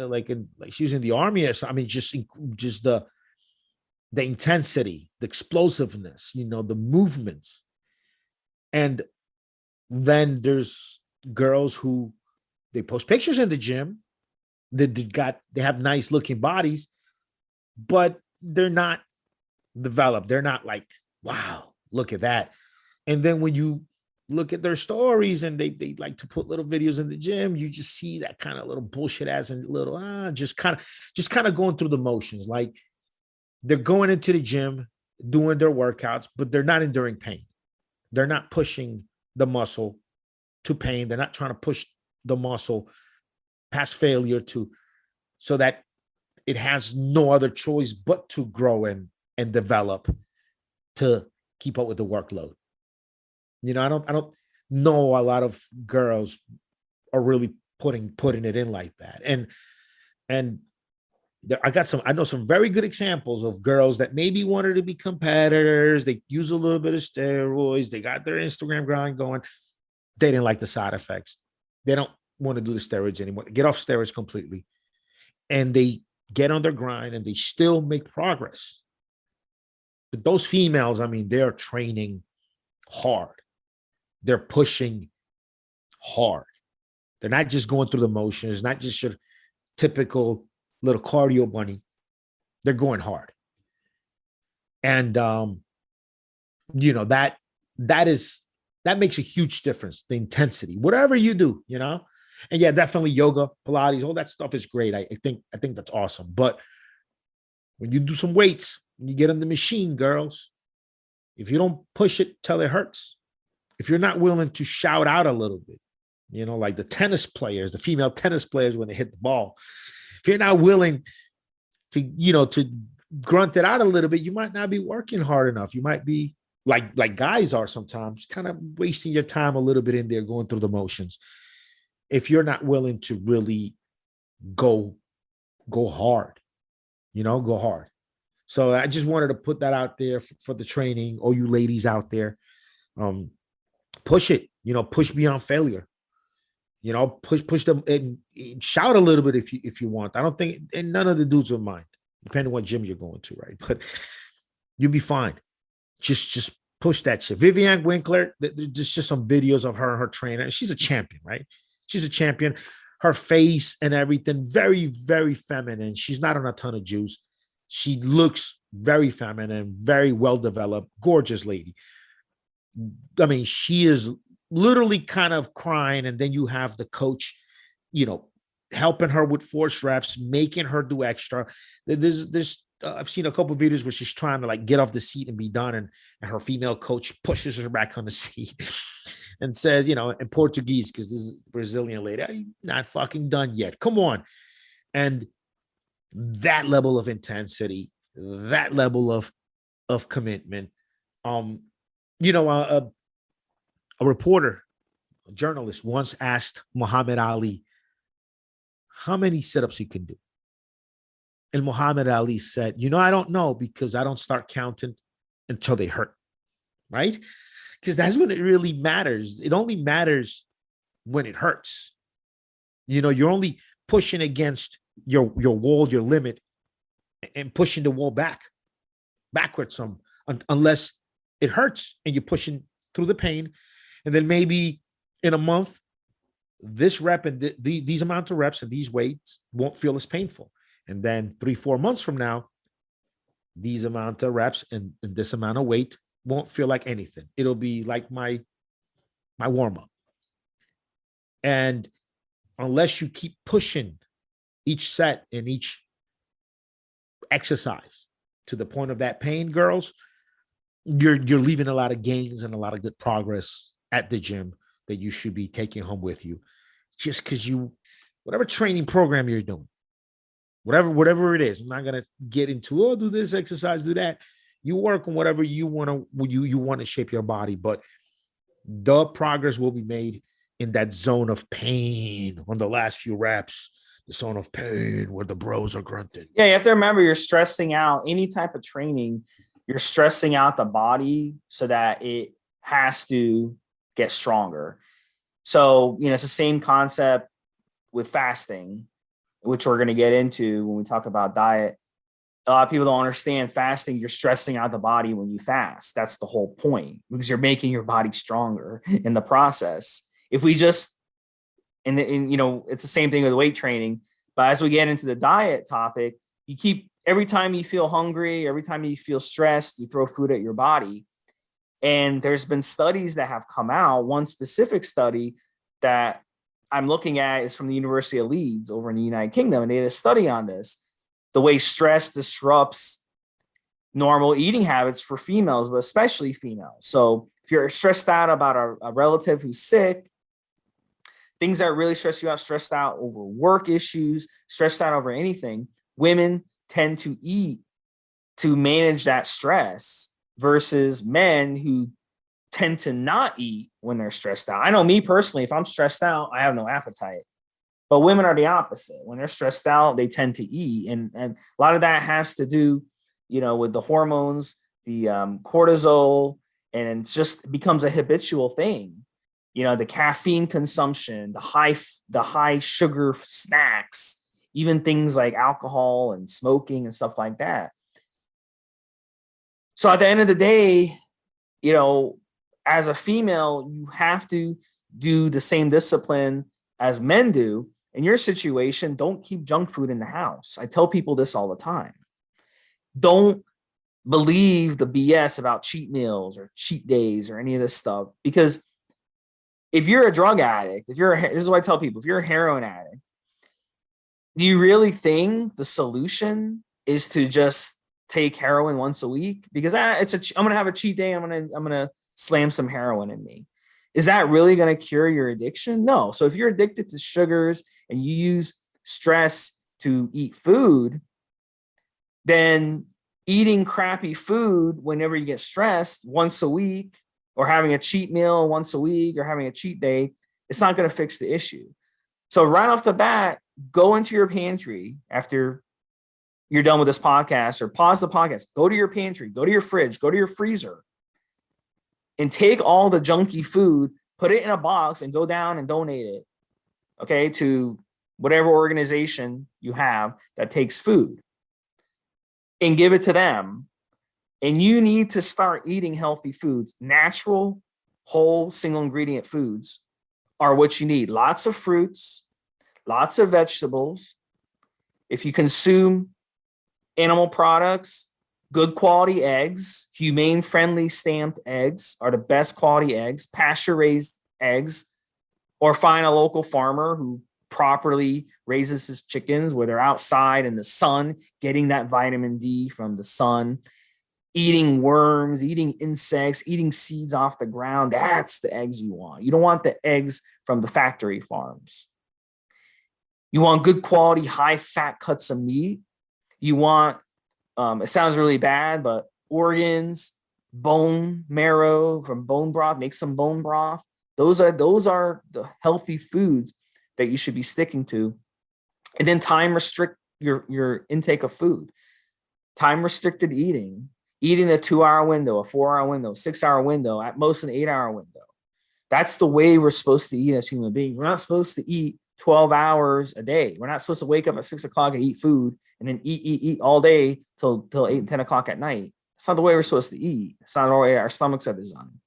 she was in the army or something. I mean, just the intensity, the explosiveness, the movements. And then there's girls who they post pictures in the gym. They have nice looking bodies, but they're not developed. They're not like, wow, look at that. And then when you look at their stories and they like to put little videos in the gym, you just see that kind of little bullshit ass and little just kind of going through the motions. Like, they're going into the gym, doing their workouts, but they're not enduring pain. They're not pushing the muscle to pain. They're not trying to push the muscle past failure so that it has no other choice but to grow and develop to keep up with the workload. I don't know a lot of girls are really putting it in like that. And I know some very good examples of girls that maybe wanted to be competitors. They use a little bit of steroids. They got their Instagram grind going. They didn't like the side effects. They don't want to do the steroids anymore. They get off steroids completely. And they get on their grind and they still make progress. But those females, I mean, they're training hard. They're pushing hard. They're not just going through the motions, not just your typical little cardio bunny. They're going hard. And that makes a huge difference. The intensity, whatever you do, and yeah, definitely yoga, Pilates, all that stuff is great. I think that's awesome. But when you do some weights, when you get on the machine, girls, if you don't push it till it hurts, if you're not willing to shout out a little bit, like the tennis players, the female tennis players, when they hit the ball, if you're not willing to grunt it out a little bit, you might not be working hard enough. You might be like guys are sometimes, kind of wasting your time a little bit in there, going through the motions. If you're not willing to really go hard, go hard. So I just wanted to put that out there for the training. All you ladies out there, push it, push beyond failure. Push them and shout a little bit if you want. I don't think, and none of the dudes will mind, depending on what gym you're going to, right? But you'll be fine. Just push that shit. Vivian Winkler, there's just some videos of her and her trainer. She's a champion, right? She's a champion. Her face and everything, very, very feminine. She's not on a ton of juice. She looks very feminine, very well developed, gorgeous lady. I mean, she is literally kind of crying, and then you have the coach, helping her with force reps, making her do extra. There's I've seen a couple of videos where she's trying to get off the seat and be done, and her female coach pushes her back on the seat and says, in Portuguese, because this is Brazilian lady, I'm not fucking done yet. Come on. And that level of intensity, that level of commitment. A reporter, a journalist once asked Muhammad Ali, how many sit-ups you can do. And Muhammad Ali said, I don't know because I don't start counting until they hurt, right? Because that's when it really matters. It only matters when it hurts. You're only pushing against your wall, your limit, and pushing the wall backwards unless it hurts and you're pushing through the pain. And then maybe in a month, this rep and these amount of reps and these weights won't feel as painful. And then 3-4 months from now, these amount of reps and this amount of weight won't feel like anything. It'll be like my warm-up. And unless you keep pushing each set and each exercise to the point of that pain, girls, you're leaving a lot of gains and a lot of good progress at the gym that you should be taking home with you. Just because whatever training program you're doing, whatever it is, I'm not gonna get into do this exercise, do that. You work on whatever you want to shape your body, but the progress will be made in that zone of pain on the last few reps, the zone of pain where the bros are grunting. Yeah, you have to remember you're stressing out any type of training. You're stressing out the body so that it has to get stronger. So, it's the same concept with fasting, which we're going to get into when we talk about diet. A lot of people don't understand fasting. You're stressing out the body when you fast. That's the whole point, because you're making your body stronger in the process. If we just, it's the same thing with weight training. But as we get into the diet topic, every time you feel hungry, every time you feel stressed, you throw food at your body. And there's been studies that have come out. One specific study that I'm looking at is from the University of Leeds over in the United Kingdom. And they did a study on this, the way stress disrupts normal eating habits for females, but especially females. So if you're stressed out about a relative who's sick, things that really stress you out, stressed out over work issues, stressed out over anything, women tend to eat to manage that stress versus men who tend to not eat when they're stressed out. I know me personally, if I'm stressed out, I have no appetite. But women are the opposite. When they're stressed out, they tend to eat. And a lot of that has to do, with the hormones, the cortisol, and it becomes a habitual thing. The caffeine consumption, the high sugar snacks, even things like alcohol and smoking and stuff like that. So at the end of the day, as a female, you have to do the same discipline as men do. In your situation, don't keep junk food in the house. I tell people this all the time. Don't believe the BS about cheat meals or cheat days or any of this stuff, because if you're a drug addict, this is what I tell people, if you're a heroin addict, do you really think the solution is to just take heroin once a week? Because I'm going to have a cheat day. I'm going to slam some heroin in me. Is that really going to cure your addiction? No. So if you're addicted to sugars and you use stress to eat food, then eating crappy food whenever you get stressed once a week, or having a cheat meal once a week, or having a cheat day, it's not going to fix the issue. So right off the bat, go into your pantry after you're done with this podcast, or pause the podcast, go to your pantry, go to your fridge, go to your freezer, and take all the junky food, put it in a box, and go down and donate it, okay, to whatever organization you have that takes food, and give it to them. And you need to start eating healthy foods. Natural, whole, single ingredient foods are what you need. Lots of fruits, lots of vegetables. If you consume animal products, good quality eggs, humane friendly stamped eggs are the best quality eggs, pasture raised eggs, or find a local farmer who properly raises his chickens where they're outside in the sun, getting that vitamin D from the sun, eating worms, eating insects, eating seeds off the ground. That's the eggs you want. You don't want the eggs from the factory farms. You want good quality, high fat cuts of meat. You want, it sounds really bad, but organs, bone marrow from bone broth, make some bone broth. Those are the healthy foods that you should be sticking to. And then time restrict your intake of food. Time restricted eating, eating a 2-hour window, a 4-hour window, 6-hour window, at most an 8-hour window. That's the way we're supposed to eat as human beings. We're not supposed to eat 12 hours a day. We're not supposed to wake up at 6 o'clock and eat food and then eat all day till 8 and 10 o'clock at night. It's not the way we're supposed to eat. It's not the way our stomachs are designed.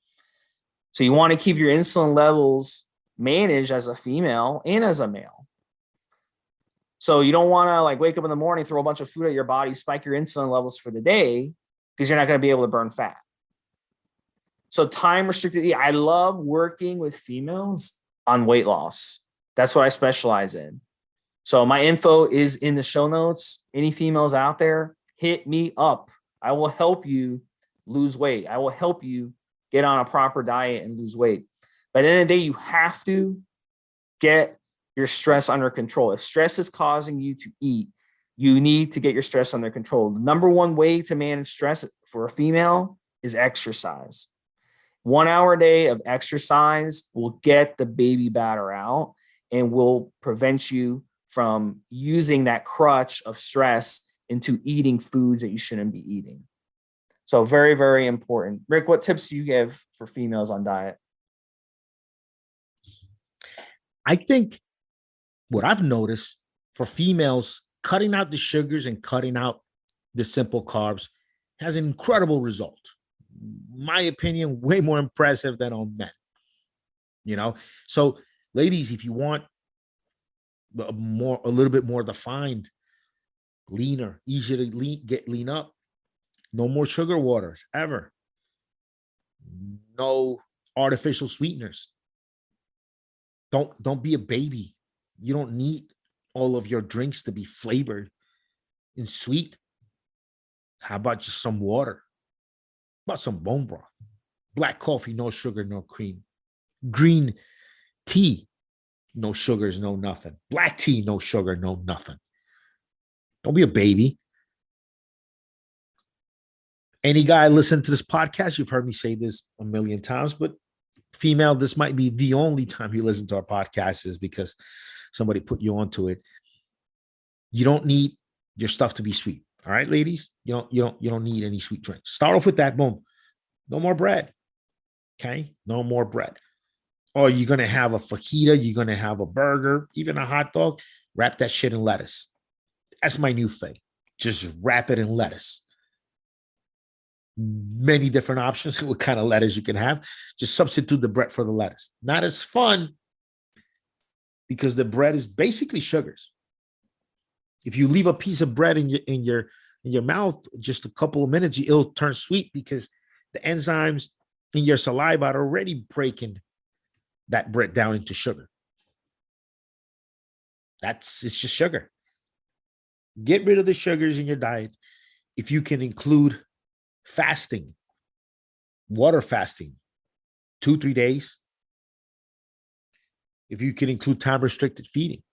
So you want to keep your insulin levels managed as a female and as a male. So you don't want to like wake up in the morning, throw a bunch of food at your body, spike your insulin levels for the day, because you're not going to be able to burn fat. So time restricted eating. I love working with females on weight loss. That's what I specialize in. So my info is in the show notes. Any females out there, hit me up. I will help you lose weight. I will help you get on a proper diet and lose weight. But at the end of the day, you have to get your stress under control. If stress is causing you to eat, you need to get your stress under control. The number one way to manage stress for a female is exercise. 1 hour a day of exercise will get the baby batter out and will prevent you from using that crutch of stress into eating foods that you shouldn't be eating. So very, very important. Rick, what tips do you give for females on diet? I think what I've noticed for females, cutting out the sugars and cutting out the simple carbs has an incredible result. My opinion, way more impressive than on men. So ladies, if you want a little bit more defined, leaner, easier to get lean up, no more sugar waters ever. No artificial sweeteners. Don't be a baby. You don't need all of your drinks to be flavored and sweet. How about just some water? How about some bone broth? Black coffee, no sugar, no cream. Green tea, no sugars, no nothing. Black tea, no sugar, no nothing. Don't be a baby. Any guy listen to this podcast, you've heard me say this a million times, but female, this might be the only time you listen to our podcast is because somebody put you onto it. You don't need your stuff to be sweet. All right, ladies, you don't need any sweet drinks. Start off with that. Boom. No more bread. Okay. No more bread. Or you're going to have a fajita. You're going to have a burger, even a hot dog. Wrap that shit in lettuce. That's my new thing. Just wrap it in lettuce. Many different options. What kind of lettuce you can have. Just substitute the bread for the lettuce. Not as fun because the bread is basically sugars. If you leave a piece of bread in your mouth just a couple of minutes, it'll turn sweet because the enzymes in your saliva are already breaking that bread down into sugar. It's just sugar. Get rid of the sugars in your diet. If you can include fasting, water fasting, 2-3 days. If you can include time restricted feeding.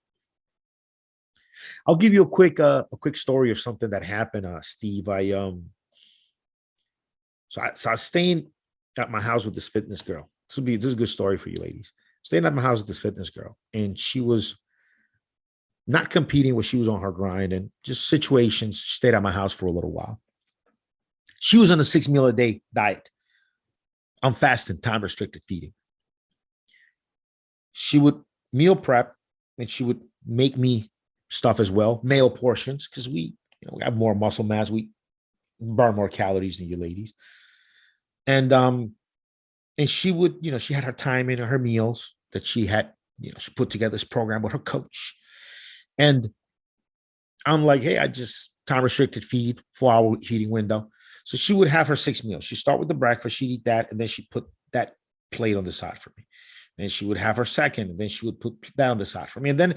I'll give you a quick story of something that happened, Steve. So I was staying at my house with this fitness girl. This is a good story for you ladies. Staying at my house with this fitness girl, and she was not competing, but she was on her grind and just situations. She stayed at my house for a little while. She was on a 6 meal a day diet. I'm fasting, time restricted feeding. She would meal prep and she would make me stuff as well, male portions, because we have more muscle mass. We burn more calories than you ladies. And she would, she had her time in her meals that she had, she put together this program with her coach. And I'm like, hey, I just time restricted feed, 4-hour feeding window. So she would have her 6 meals. She'd start with the breakfast, she'd eat that, and then she'd put that plate on the side for me. Then she would have her second, and then she would put that on the side for me. And then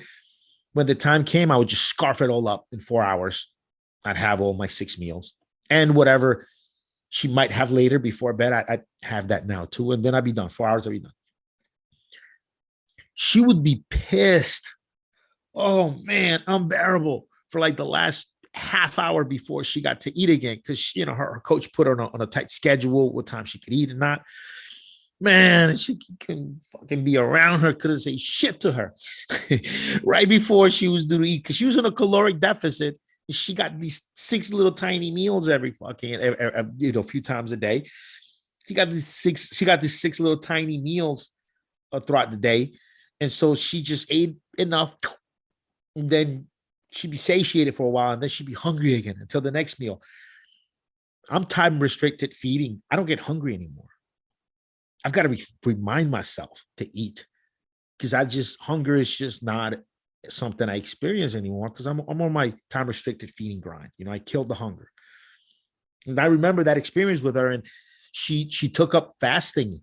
when the time came, I would just scarf it all up in 4 hours. I'd have all my 6 meals and whatever she might have later before bed. I'd have that now too. And then I'd be done. 4 hours, I'd be done. She would be pissed. Oh man, unbearable for like the last half hour before she got to eat again. Cause her coach put her on a tight schedule, what time she could eat and not. Man, she can fucking be around her, couldn't say shit to her. Right before she was due to eat, because she was in a caloric deficit. She got these 6 little tiny meals every fucking, a few times a day. She got these 6 little tiny meals throughout the day. And so she just ate enough. And then she'd be satiated for a while, and then she'd be hungry again until the next meal. I'm time restricted feeding. I don't get hungry anymore. I've got to remind myself to eat, because hunger is just not something I experience anymore, because I'm on my time restricted feeding grind. I killed the hunger. And I remember that experience with her, and she took up fasting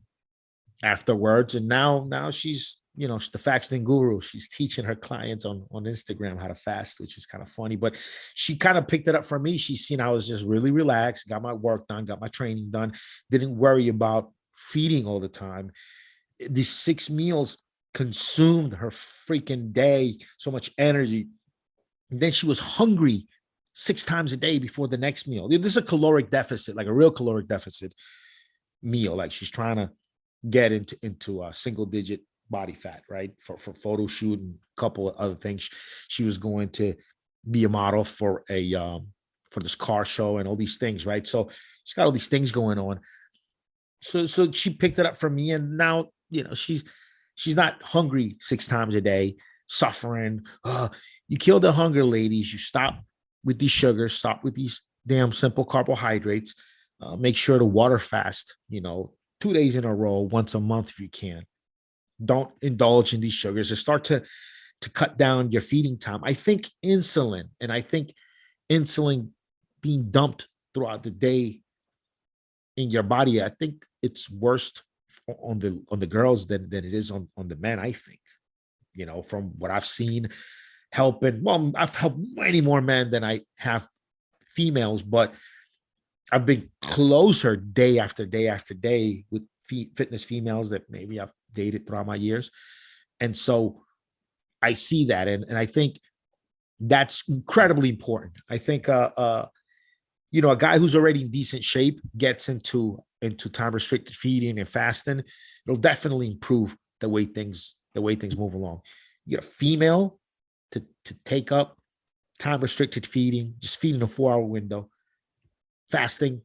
afterwards. And now she's, she's the fasting guru. She's teaching her clients on Instagram how to fast, which is kind of funny. But she kind of picked it up from me. She's seen I was just really relaxed, got my work done, got my training done, didn't worry about feeding all the time. These 6 meals consumed her freaking day, so much energy. And then she was hungry 6 times a day before the next meal. This is a caloric deficit, like a real caloric deficit meal. Like she's trying to get into a single digit body fat, right? For photo shoot and a couple of other things. She was going to be a model for this car show and all these things, right? So she's got all these things going on. So she picked it up from me, and now she's not hungry 6 times a day, suffering. You kill the hunger, ladies. You stop with these sugars, stop with these damn simple carbohydrates. Make sure to water fast, 2 days in a row, once a month if you can. Don't indulge in these sugars, and start to cut down your feeding time. I think insulin being dumped throughout the day in your body, I think it's worst on the girls than it is on the men. I think, from what I've seen, I've helped many more men than I have females, but I've been closer day after day after day with fitness females that maybe I've dated throughout my years. And so I see that. And I think that's incredibly important. I think, a guy who's already in decent shape gets into time restricted feeding and fasting, it'll definitely improve the way things move along. You get a female to take up time restricted feeding, just feeding a 4-hour window, fasting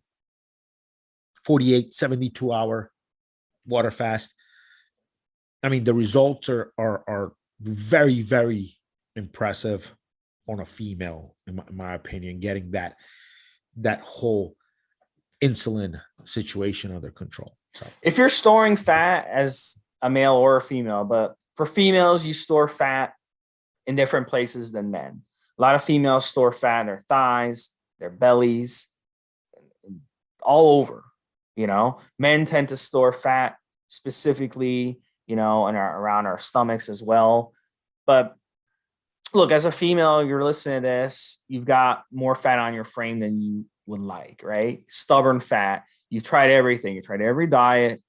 48, 72 hour water fast. I mean, the results are very, very impressive on a female, in my opinion, getting that whole insulin situation under control. So if you're storing fat as a male or a female, but for females, you store fat in different places than men. A lot of females store fat in their thighs, their bellies, all over. Men tend to store fat specifically, around our stomachs as well. But look, as a female, you're listening to this, you've got more fat on your frame than you would like, right? Stubborn fat. You've tried everything. You tried every diet.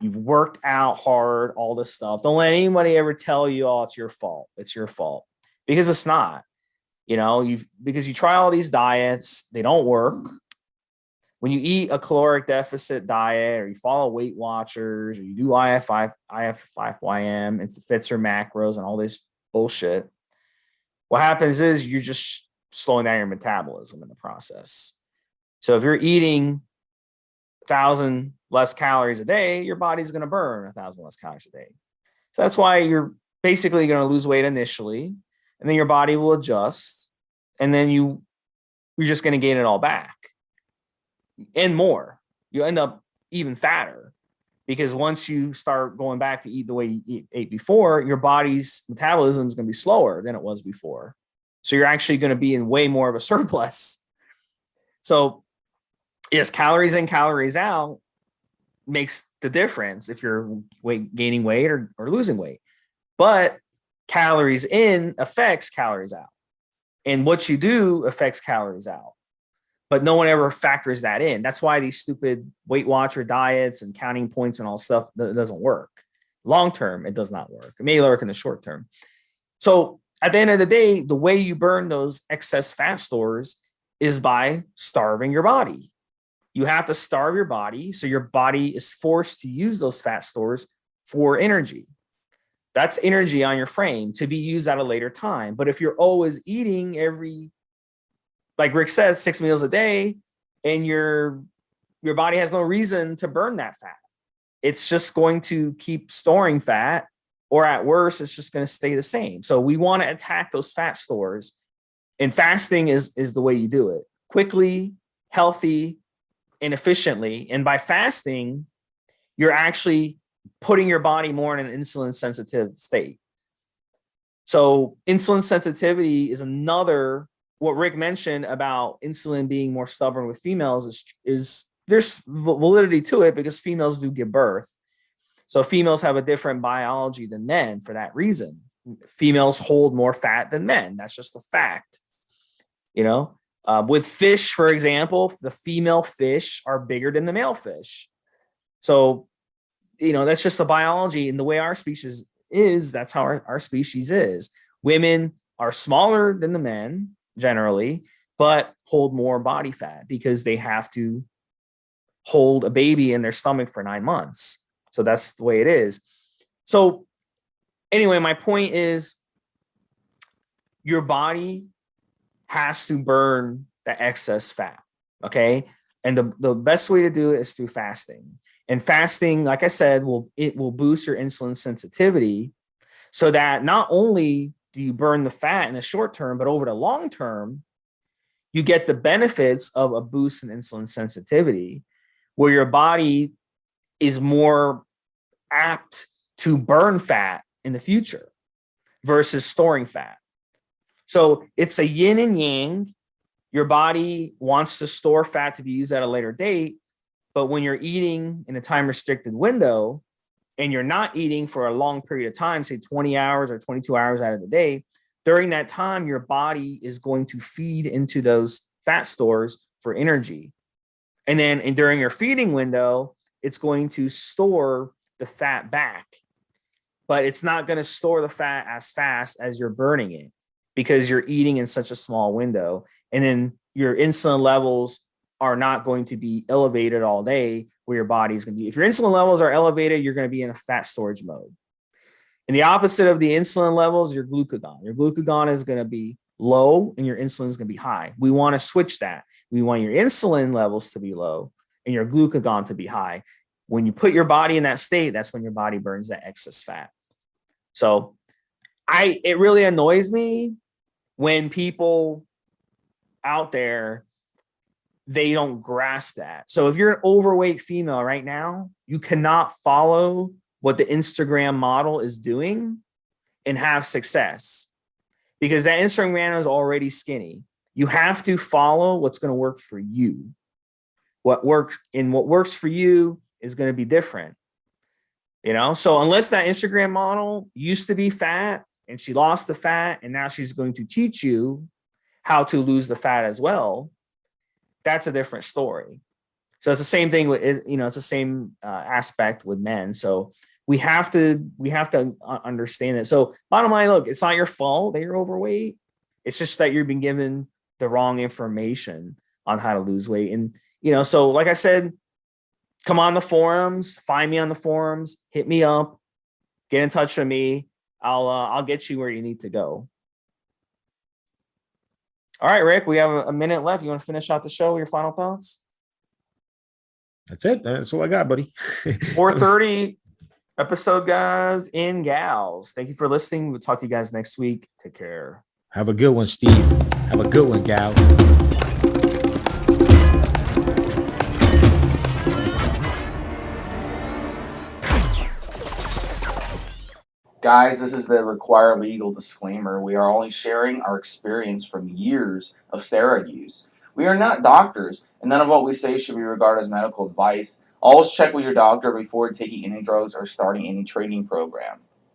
You've worked out hard, all this stuff. Don't let anybody ever tell you, oh, it's your fault. It's your fault. Because it's not. Because you try all these diets, they don't work. When you eat a caloric deficit diet, or you follow Weight Watchers, or you do IFYM and fits or macros and all this bullshit, what happens is you're just slowing down your metabolism in the process. So if you're eating 1,000 less calories a day, your body's going to burn 1,000 less calories a day. So that's why you're basically going to lose weight initially, and then your body will adjust, and then you're just going to gain it all back and more. You end up even fatter, because once you start going back to eat the way you ate before, your body's metabolism is going to be slower than it was before. So you're actually going to be in way more of a surplus. So yes, calories in, calories out makes the difference if you're gaining weight or losing weight. But calories in affects calories out. And what you do affects calories out. But no one ever factors that in. That's why these stupid Weight Watcher diets and counting points and all stuff, that doesn't work. Long term, it does not work. It may work in the short term. So at the end of the day, the way you burn those excess fat stores is by starving your body. You have to starve your body, so your body is forced to use those fat stores for energy. That's energy on your frame to be used at a later time. But if you're always eating like Rick said, 6 meals a day, and your body has no reason to burn that fat, it's just going to keep storing fat, or at worst, it's just going to stay the same. So we want to attack those fat stores, and fasting is the way you do it quickly, healthy, and efficiently. And by fasting, you're actually putting your body more in an insulin sensitive state. So insulin sensitivity is another, what Rick mentioned about insulin being more stubborn with females is there's validity to it, because females do give birth. So females have a different biology than men for that reason. Females hold more fat than men. That's just a fact. With fish, for example, the female fish are bigger than the male fish. So, that's just the biology, and the way our species is, that's how our species is. Women are smaller than the men generally, but hold more body fat because they have to hold a baby in their stomach for 9 months. So that's the way it is. So anyway, my point is, your body has to burn the excess fat. Okay. And the best way to do it is through fasting. And fasting, like I said, will boost your insulin sensitivity, so that not only do you burn the fat in the short term, but over the long term, you get the benefits of a boost in insulin sensitivity, where your body is more apt to burn fat in the future versus storing fat. So it's a yin and yang. Your body wants to store fat to be used at a later date, but when you're eating in a time restricted window and you're not eating for a long period of time, say 20 hours or 22 hours out of the day, during that time, your body is going to feed into those fat stores for energy. And then during your feeding window, it's going to store the fat back, but it's not going to store the fat as fast as you're burning it, because you're eating in such a small window. And then your insulin levels are not going to be elevated all day, where your body's going to be. If your insulin levels are elevated, you're going to be in a fat storage mode. And the opposite of the insulin levels, your glucagon. Your glucagon is going to be low and your insulin is going to be high. We want to switch that. We want your insulin levels to be low and your glucagon to be high. When you put your body in that state, that's when your body burns that excess fat. So it really annoys me when people out there, they don't grasp that. So if you're an overweight female right now, you cannot follow what the Instagram model is doing and have success, because that Instagram is already skinny. You have to follow what's going to work for you. What works for you is going to be different. So unless that Instagram model used to be fat and she lost the fat and now she's going to teach you how to lose the fat as well, that's a different story. So it's the same thing with, it's the same aspect with men. So we have to understand it. So bottom line, look, it's not your fault that you're overweight. It's just that you've been given the wrong information on how to lose weight. And, so like I said, come on the forums, find me on the forums, hit me up, get in touch with me. I'll get you where you need to go. All right, Rick, we have a minute left. You want to finish out the show? Your final thoughts? That's it. That's all I got, buddy. 4:30 episode, guys and gals. Thank you for listening. We'll talk to you guys next week. Take care. Have a good one, Steve. Have a good one, gal. Guys, this is the required legal disclaimer. We are only sharing our experience from years of steroid use. We are not doctors, and none of what we say should be regarded as medical advice. Always check with your doctor before taking any drugs or starting any training program.